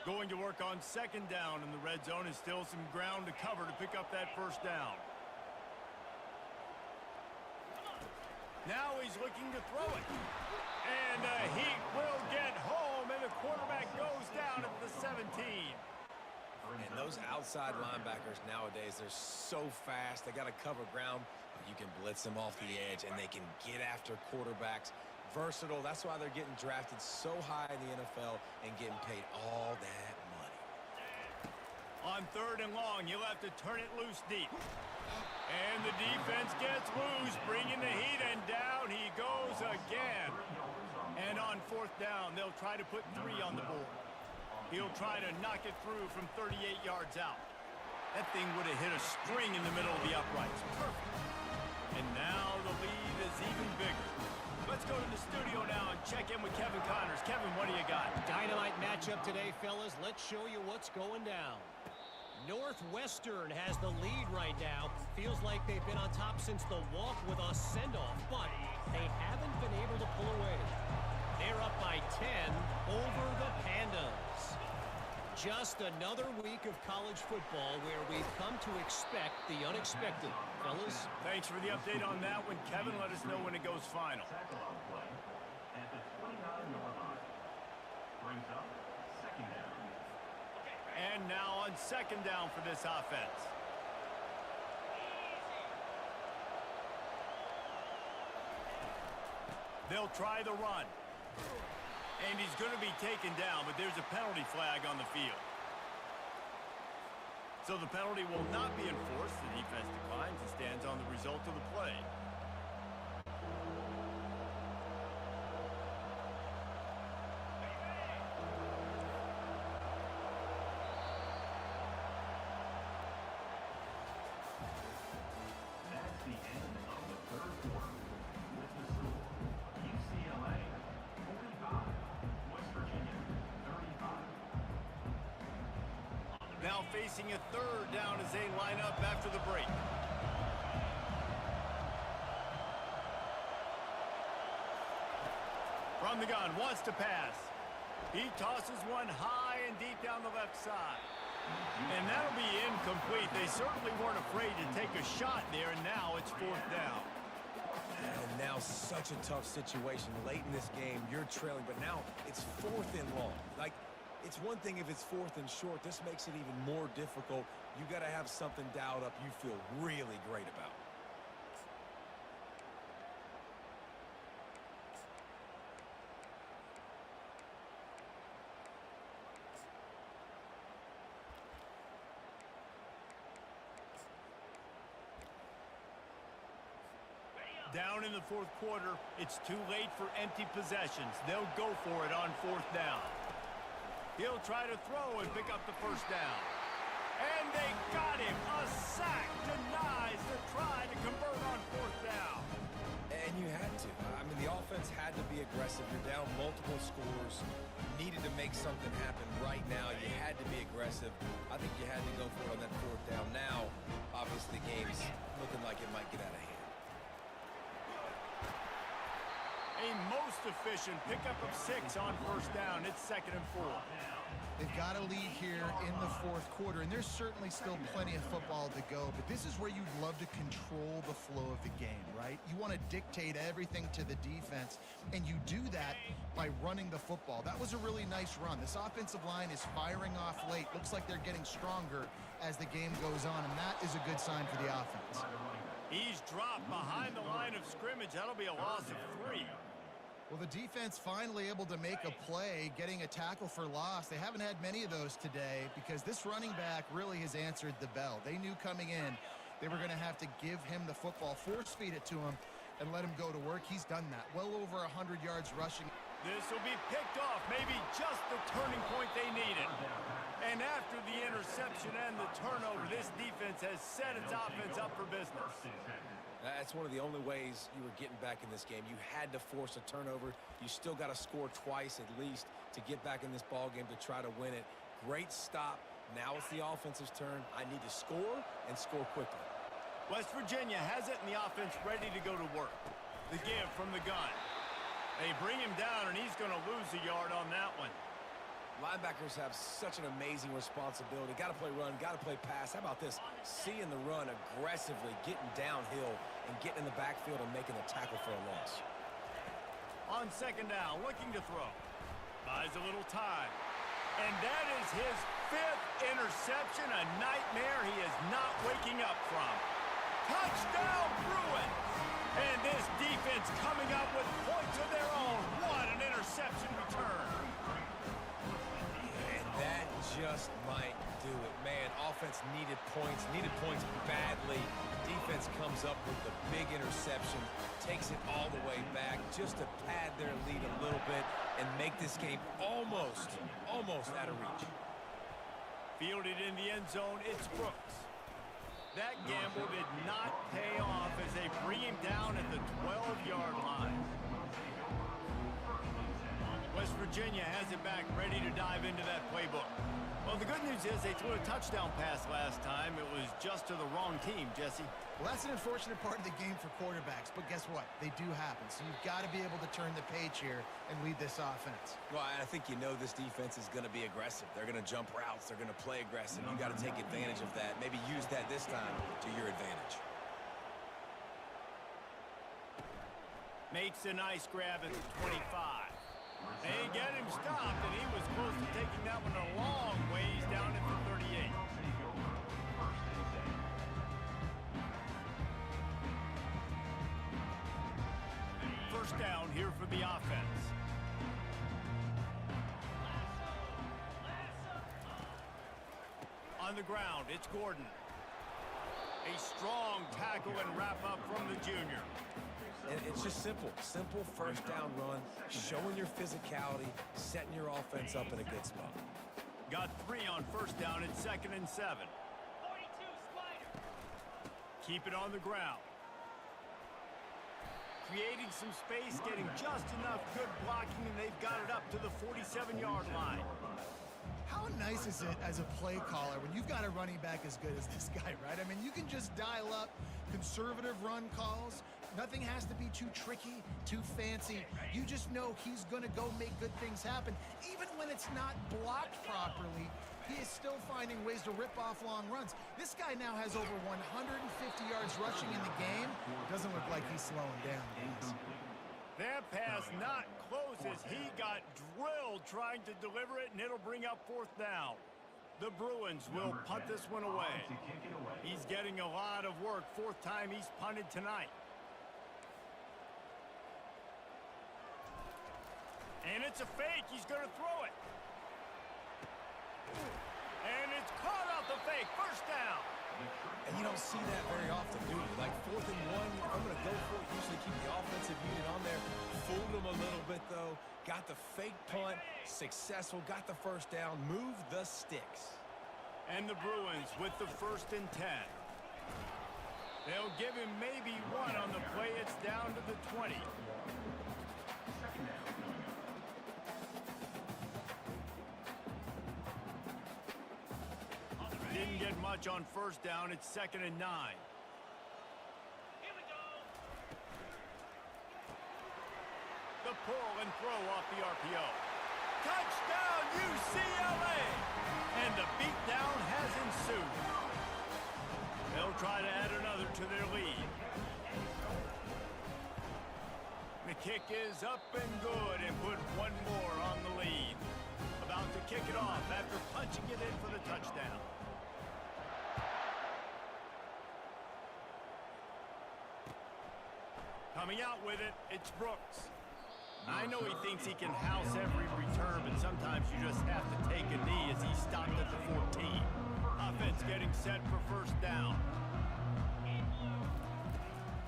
Going to work on 2nd down in the red zone. Is still some ground to cover to pick up that first down. Now he's looking to throw it. And he will get home, and the quarterback goes down at the 17. And those outside linebackers nowadays, they're so fast. They got to cover ground. You can blitz them off the edge, and they can get after quarterbacks. Versatile. That's why they're getting drafted so high in the NFL and getting paid all that money. On 3rd and long, you'll have to turn it loose deep. And the defense gets loose, bringing the heat, and down he goes again. And on 4th down, they'll try to put 3 on the board. He'll try to knock it through from 38 yards out. That thing would have hit a string in the middle of the uprights. Perfect. And now the lead is even bigger. Let's go to the studio now and check in with Kevin Connors. Kevin, what do you got? Dynamite matchup today, fellas. Let's show you what's going down. Northwestern has the lead right now. Feels like they've been on top since the walk with a send-off, but they haven't been able to pull away. They're up by 10 over the Pandas. Just another week of college football where we've come to expect the unexpected. Fellas? Thanks for the update on that one, Kevin. Let us know when it goes final. Tackle on play at the 29-yard line. Brings up 2nd down. And now on 2nd down for this offense. They'll try the run. And he's going to be taken down, but there's a penalty flag on the field. So the penalty will not be enforced. The defense declines and stands on the result of the play. That's the end of the 3rd quarter. With the score, UCLA 45, West Virginia 35. Now facing a 3rd down as they line up after the break. From the gun, wants to pass. He tosses one high and deep down the left side. And that'll be incomplete. They certainly weren't afraid to take a shot there, and now it's 4th down. And now such a tough situation. Late in this game, you're trailing, but now it's 4th and long. Like, it's one thing if it's 4th and short. This makes it even more difficult. You got to have something dialed up you feel really great about. Down in the 4th quarter, it's too late for empty possessions. They'll go for it on 4th down. He'll try to throw and pick up the first down. And they got him. A sack denies the try to convert on 4th down. And you had to. I mean, the offense had to be aggressive. You're down multiple scores. You needed to make something happen right now. You had to be aggressive. I think you had to go for it on that 4th down. Now, obviously, the game's looking like it might get out of hand. most efficient pickup of 6 on first down. It's 2nd and 4. They've got a lead here in the fourth quarter, and there's certainly still plenty of football to go, but this is where you'd love to control the flow of the game, right? You want to dictate everything to the defense, and you do that by running the football. That was a really nice run. This offensive line is firing off late. Looks like they're getting stronger as the game goes on, and that is a good sign for the offense. He's dropped behind the line of scrimmage. That'll be a loss of 3. Well, the defense finally able to make a play, getting a tackle for loss. They haven't had many of those today because this running back really has answered the bell. They knew coming in they were going to have to give him the football, force feed it to him, and let him go to work. He's done that. Well over 100 yards rushing. This will be picked off, maybe just the turning point they needed. And after the interception and the turnover, this defense has set its offense up for business. That's one of the only ways you were getting back in this game. You had to force a turnover. You still got to score twice at least to get back in this ball game to try to win it. Great stop. Now it's the offense's turn. I need to score and score quickly. West Virginia has it in the offense ready to go to work. The give from the gun. They bring him down, and he's going to lose a yard on that one. Linebackers have such an amazing responsibility. Got to play run, got to play pass. How about this? Seeing the run aggressively, getting downhill, and getting in the backfield and making the tackle for a loss. On 2nd down, looking to throw. Buys a little time. And that is his 5th interception, a nightmare he is not waking up from. Touchdown, Bruins! And this defense coming up with points of their own. What an interception return. And that just might do it. Man, offense needed points badly. Defense comes up with the big interception, takes it all the way back just to pad their lead a little bit and make this game almost out of reach. Fielded in the end zone, it's Brooks. That gamble did not pay off as they bring him down at the 12-yard line. West Virginia has it back, ready to dive into that playbook. Well, the good news is they threw a touchdown pass last time. It was just to the wrong team, Jesse. Well, that's an unfortunate part of the game for quarterbacks, but guess what? They do happen. So you've got to be able to turn the page here and lead this offense. Well, I think you know this defense is going to be aggressive. They're going to jump routes. They're going to play aggressive. You got to take advantage of that. Maybe use that this time to your advantage. Makes a nice grab at the 25. They get him stopped, and he was close to taking that one a long ways down at the 38. First down here for the offense. On the ground, it's Gordon. A strong tackle and wrap up from the junior. And it's just simple first down run, showing your physicality, setting your offense up in a good spot. Got 3 on first down at 2nd and 7. Keep it on the ground. Creating some space, getting just enough good blocking, and they've got it up to the 47-yard line. How nice is it as a play caller when you've got a running back as good as this guy, right? I mean, you can just dial up conservative run calls. Nothing has to be too tricky, too fancy. You just know he's going to go make good things happen. Even when it's not blocked properly, he is still finding ways to rip off long runs. This guy now has over 150 yards rushing in the game. Doesn't look like he's slowing down, guys. That pass not close as he got drilled trying to deliver it, and it'll bring up 4th down. The Bruins will punt this one away. He's getting a lot of work. 4th time he's punted tonight. And it's a fake. He's going to throw it. And it's caught off the fake. First down. And you don't see that very often, do you? Like 4th and 1, I'm going to go for it. Usually keep the offensive unit on there. Fooled them a little bit, though. Got the fake punt. Successful. Got the first down. Move the sticks. And the Bruins with the 1st and 10. They'll give him maybe 1 on the play. It's down to the 20. Didn't get much on first down. It's 2nd and 9. The pull and throw off the RPO. Touchdown, UCLA! And the beatdown has ensued. They'll try to add another to their lead. The kick is up and good and put one more on the lead. About to kick it off after punching it in for the touchdown. Coming out with it, it's Brooks. I know he thinks he can house every return, but sometimes you just have to take a knee as he stopped at the 14. Offense getting set for first down.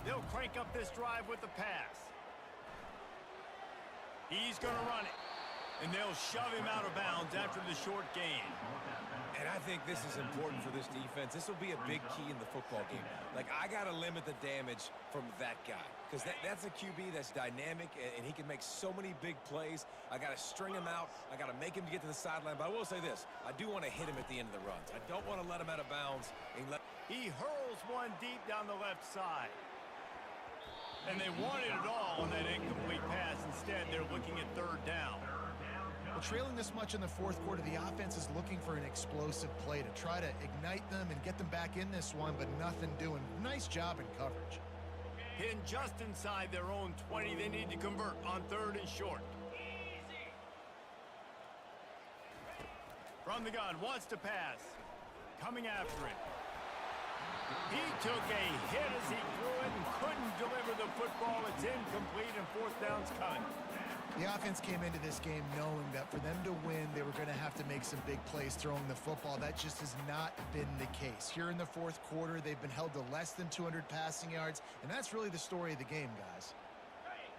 They'll crank up this drive with the pass. He's going to run it. And they'll shove him out of bounds after the short gain. And I think this is important for this defense. This will be a big key in the football game. Like, I got to limit the damage from that guy. Because that's a QB that's dynamic, and he can make so many big plays. I got to string him out. I got to make him get to the sideline. But I will say this. I do want to hit him at the end of the runs. I don't want to let him out of bounds. He hurls one deep down the left side. And they wanted it all on that incomplete pass. Instead, they're looking at third down. Well, trailing this much in the fourth quarter, the offense is looking for an explosive play to try to ignite them and get them back in this one, but nothing doing. Nice job in coverage. Pinned just inside their own 20. They need to convert on third and short. From the gun, wants to pass. Coming after it. He took a hit as he threw it and couldn't deliver the football. It's incomplete and fourth down's coming. The offense came into this game knowing that for them to win, they were going to have to make some big plays throwing the football. That just has not been the case. Here in the fourth quarter, they've been held to less than 200 passing yards, and that's really the story of the game, guys.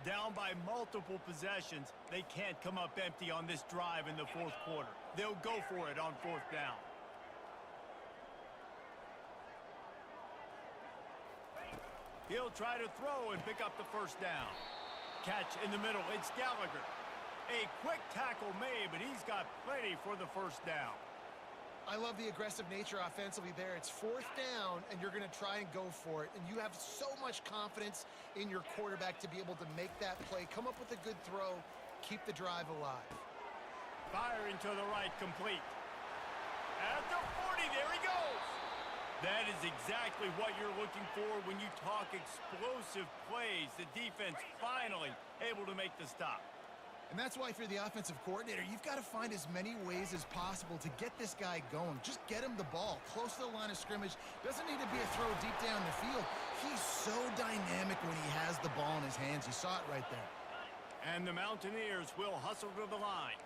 Down by multiple possessions, they can't come up empty on this drive in the fourth quarter. They'll go for it on fourth down. He'll try to throw and pick up the first down. Catch in the middle, it's Gallagher. A quick tackle made, but he's got plenty for the first down. I love the aggressive nature offensively there. It's fourth down, and you're going to try and go for it. And you have so much confidence in your quarterback to be able to make that play, come up with a good throw, keep the drive alive. Firing to the right, complete. At the 40, there he goes. That is exactly what you're looking for when you talk explosive plays. The defense finally able to make the stop. And that's why if you're the offensive coordinator, you've got to find as many ways as possible to get this guy going. Just get him the ball close to the line of scrimmage. Doesn't need to be a throw deep down the field. He's so dynamic when he has the ball in his hands. You saw it right there. And the Mountaineers will hustle to the line.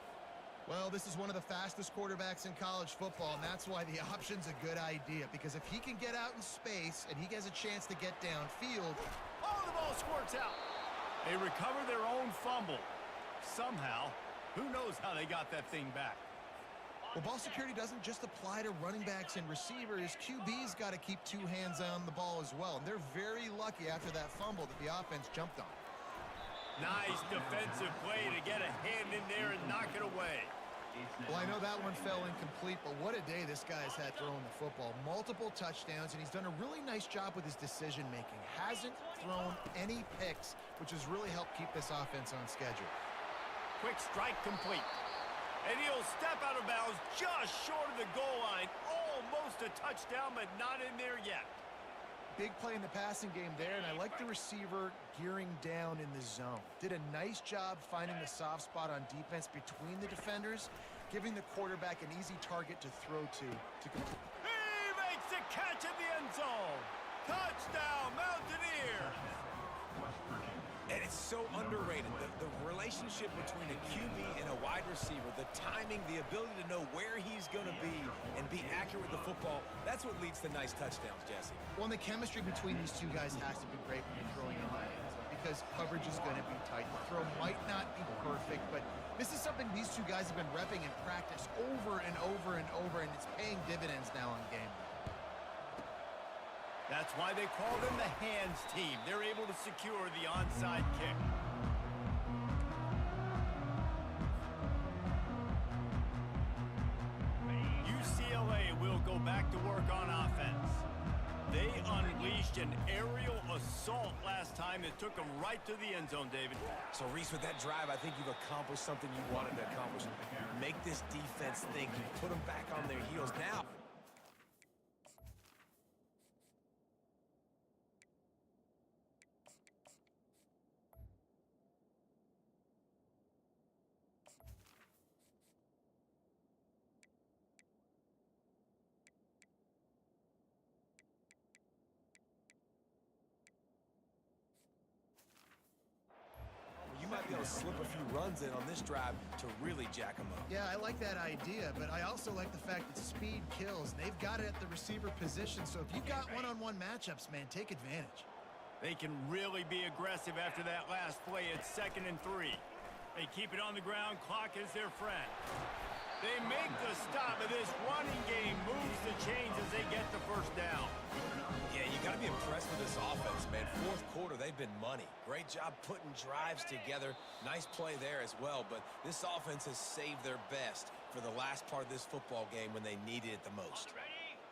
Well, this is one of the fastest quarterbacks in college football, and that's why the option's a good idea. Because if he can get out in space and he has a chance to get downfield... Oh, the ball squirts out. They recover their own fumble. Somehow, who knows how they got that thing back. Well, ball security doesn't just apply to running backs and receivers. QB's got to keep two hands on the ball as well. And they're very lucky after that fumble that the offense jumped on. Nice defensive play to get a hand in there and knock it away. Well, I know that one fell incomplete, but what a day this guy's had throwing the football. Multiple touchdowns, and he's done a really nice job with his decision-making. Hasn't thrown any picks, which has really helped keep this offense on schedule. Quick strike complete. And he'll step out of bounds just short of the goal line. Almost a touchdown, but not in there yet. Big play in the passing game there, and I like the receiver gearing down in the zone. Did a nice job finding the soft spot on defense between the defenders, giving the quarterback an easy target to throw to complete. He makes the catch in the end zone. Touchdown, Mountaineers. And it's so underrated. The relationship between a QB and a wide receiver, the timing, the ability to know where he's going to be and be accurate with the football, that's what leads to nice touchdowns, Jesse. Well, and the chemistry between these two guys has to be great when you're throwing in the end zone because coverage is going to be tight. The throw might not be perfect, but this is something these two guys have been repping in practice over and over and over, and it's paying dividends now on game day. That's why they call them the hands team. They're able to secure the onside kick. UCLA will go back to work on offense. They unleashed an aerial assault last time that took them right to the end zone, David. So, Reese, with that drive, I think you've accomplished something you wanted to accomplish. Make this defense think. You put them back on their heels now. You might be able to slip a few runs in on this drive to really jack them up. Yeah, I like that idea, but I also like the fact that speed kills. They've got it at the receiver position, so if you've got one-on-one matchups, man, take advantage. They can really be aggressive after that last play. It's 2nd and 3. They keep it on the ground. Clock is their friend. They make the stop, but this running game moves the chains as they get the first down. Yeah, you got to be impressed with this offense, man. Fourth quarter, they've been money. Great job putting drives together. Nice play there as well, but this offense has saved their best for the last part of this football game when they needed it the most.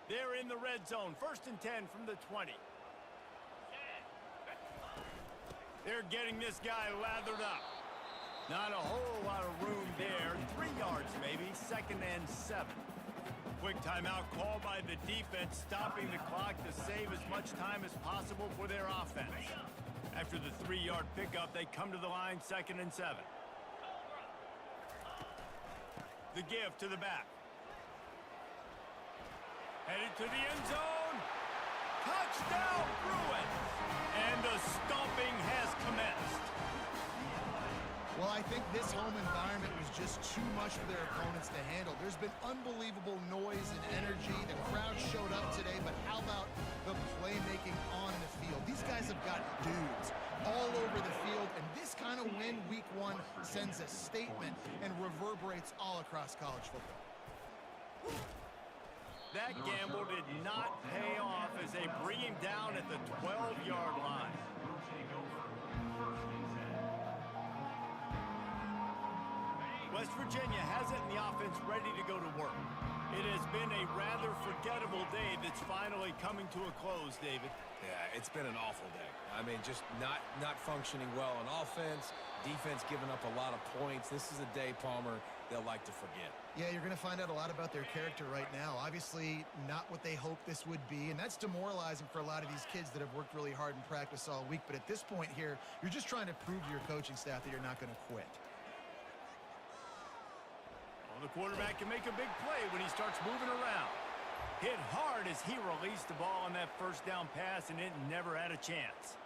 They're in the red zone. 1st and 10 from the 20. They're getting this guy lathered up. Not a whole lot of room there. 3 yards maybe. 2nd and 7. Quick timeout called by the defense, stopping the clock to save as much time as possible for their offense. After the 3-yard pickup, they come to the line, 2nd and 7. The give to the back. Headed to the end zone. Touchdown, Bruins! And the stomping has commenced. Well, I think this home environment was just too much for their opponents to handle. There's been unbelievable noise and energy. The crowd showed up today, but how about the playmaking on the field? These guys have got dudes all over the field, and this kind of win week 1 sends a statement and reverberates all across college football. That gamble did not pay off as they bring him down at the 12-yard line. West Virginia has it in the offense ready to go to work. It has been a rather forgettable day that's finally coming to a close, David. Yeah, it's been an awful day. I mean, just not functioning well on offense, defense giving up a lot of points. This is a day, Palmer, they'll like to forget. Yeah, you're going to find out a lot about their character right now. Obviously, not what they hoped this would be, and that's demoralizing for a lot of these kids that have worked really hard in practice all week. But at this point here, you're just trying to prove to your coaching staff that you're not going to quit. The quarterback can make a big play when he starts moving around. Hit hard as he released the ball on that first down pass, and it never had a chance.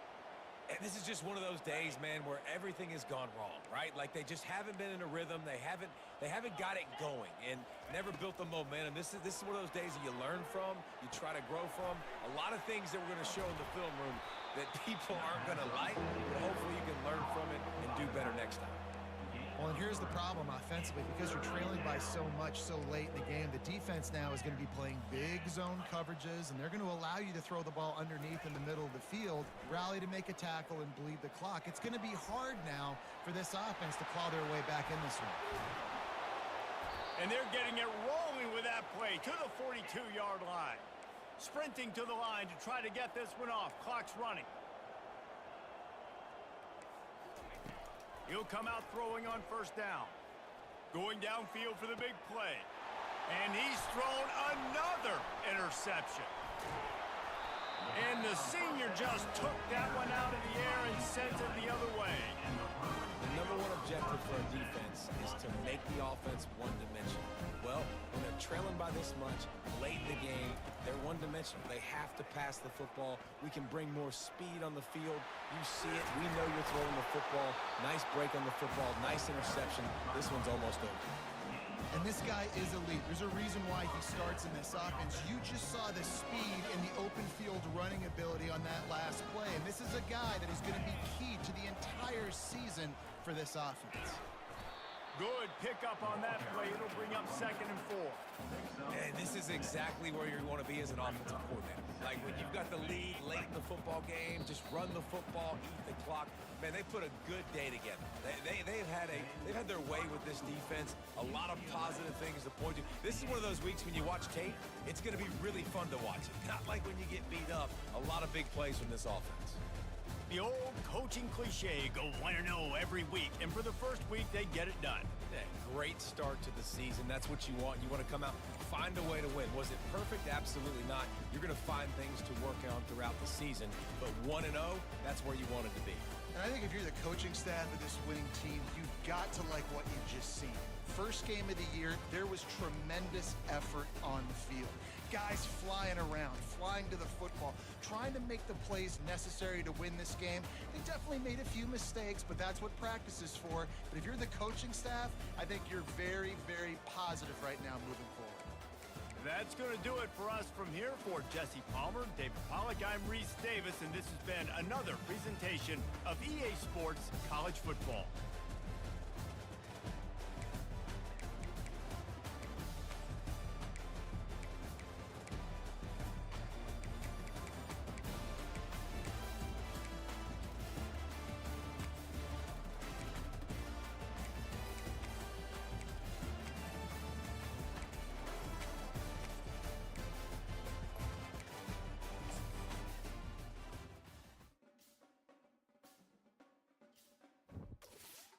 And this is just one of those days, man, where everything has gone wrong, right? Like they just haven't been in a rhythm. They haven't got it going and never built the momentum. This is one of those days that you learn from, you try to grow from. A lot of things that we're going to show in the film room that people aren't going to like, but hopefully you can learn from it and do better next time. Well, and here's the problem offensively. Because you're trailing by so much so late in the game, the defense now is going to be playing big zone coverages, and they're going to allow you to throw the ball underneath in the middle of the field, rally to make a tackle, and bleed the clock. It's going to be hard now for this offense to claw their way back in this one. And they're getting it rolling with that play to the 42-yard line. Sprinting to the line to try to get this one off. Clock's running. He'll come out throwing on first down. Going downfield for the big play. And he's thrown another interception. And the senior just took that one out of the air and sent it the other way. The number one objective for a defense is to make the offense one-dimensional. Well, when they're trailing by this much, late in the game, they're one-dimensional. They have to pass the football. We can bring more speed on the field. You see it. We know you're throwing the football. Nice break on the football. Nice interception. This one's almost over. And this guy is elite. There's a reason why he starts in this offense. You just saw the speed and the open field running ability on that last play. And this is a guy that is going to be key to the entire season for this offense. Good pickup on that play. It'll bring up 2nd and 4. And this is exactly where you want to be as an offensive coordinator. Like when you've got the lead late in the football game, just run the football, eat the clock. Man, they put a good day together. They've had their way with this defense. A lot of positive things to point to. This is one of those weeks when you watch tape, it's going to be really fun to watch it. Not like when you get beat up. A lot of big plays from this offense. The old coaching cliche, go 1-0 every week. And for the first week, they get it done. Yeah, great start to the season. That's what you want. You want to come out, find a way to win. Was it perfect? Absolutely not. You're going to find things to work on throughout the season. But 1-0, that's where you wanted to be. And I think if you're the coaching staff of this winning team, you've got to like what you've just seen. First game of the year, there was tremendous effort on the field. Guys flying around, flying to the football, trying to make the plays necessary to win this game. They definitely made a few mistakes, but that's what practice is for. But if you're the coaching staff, I think you're very, very positive right now moving forward. That's going to do it for us from here. For Jesse Palmer, David Pollack, I'm Reese Davis, and this has been another presentation of EA Sports College Football.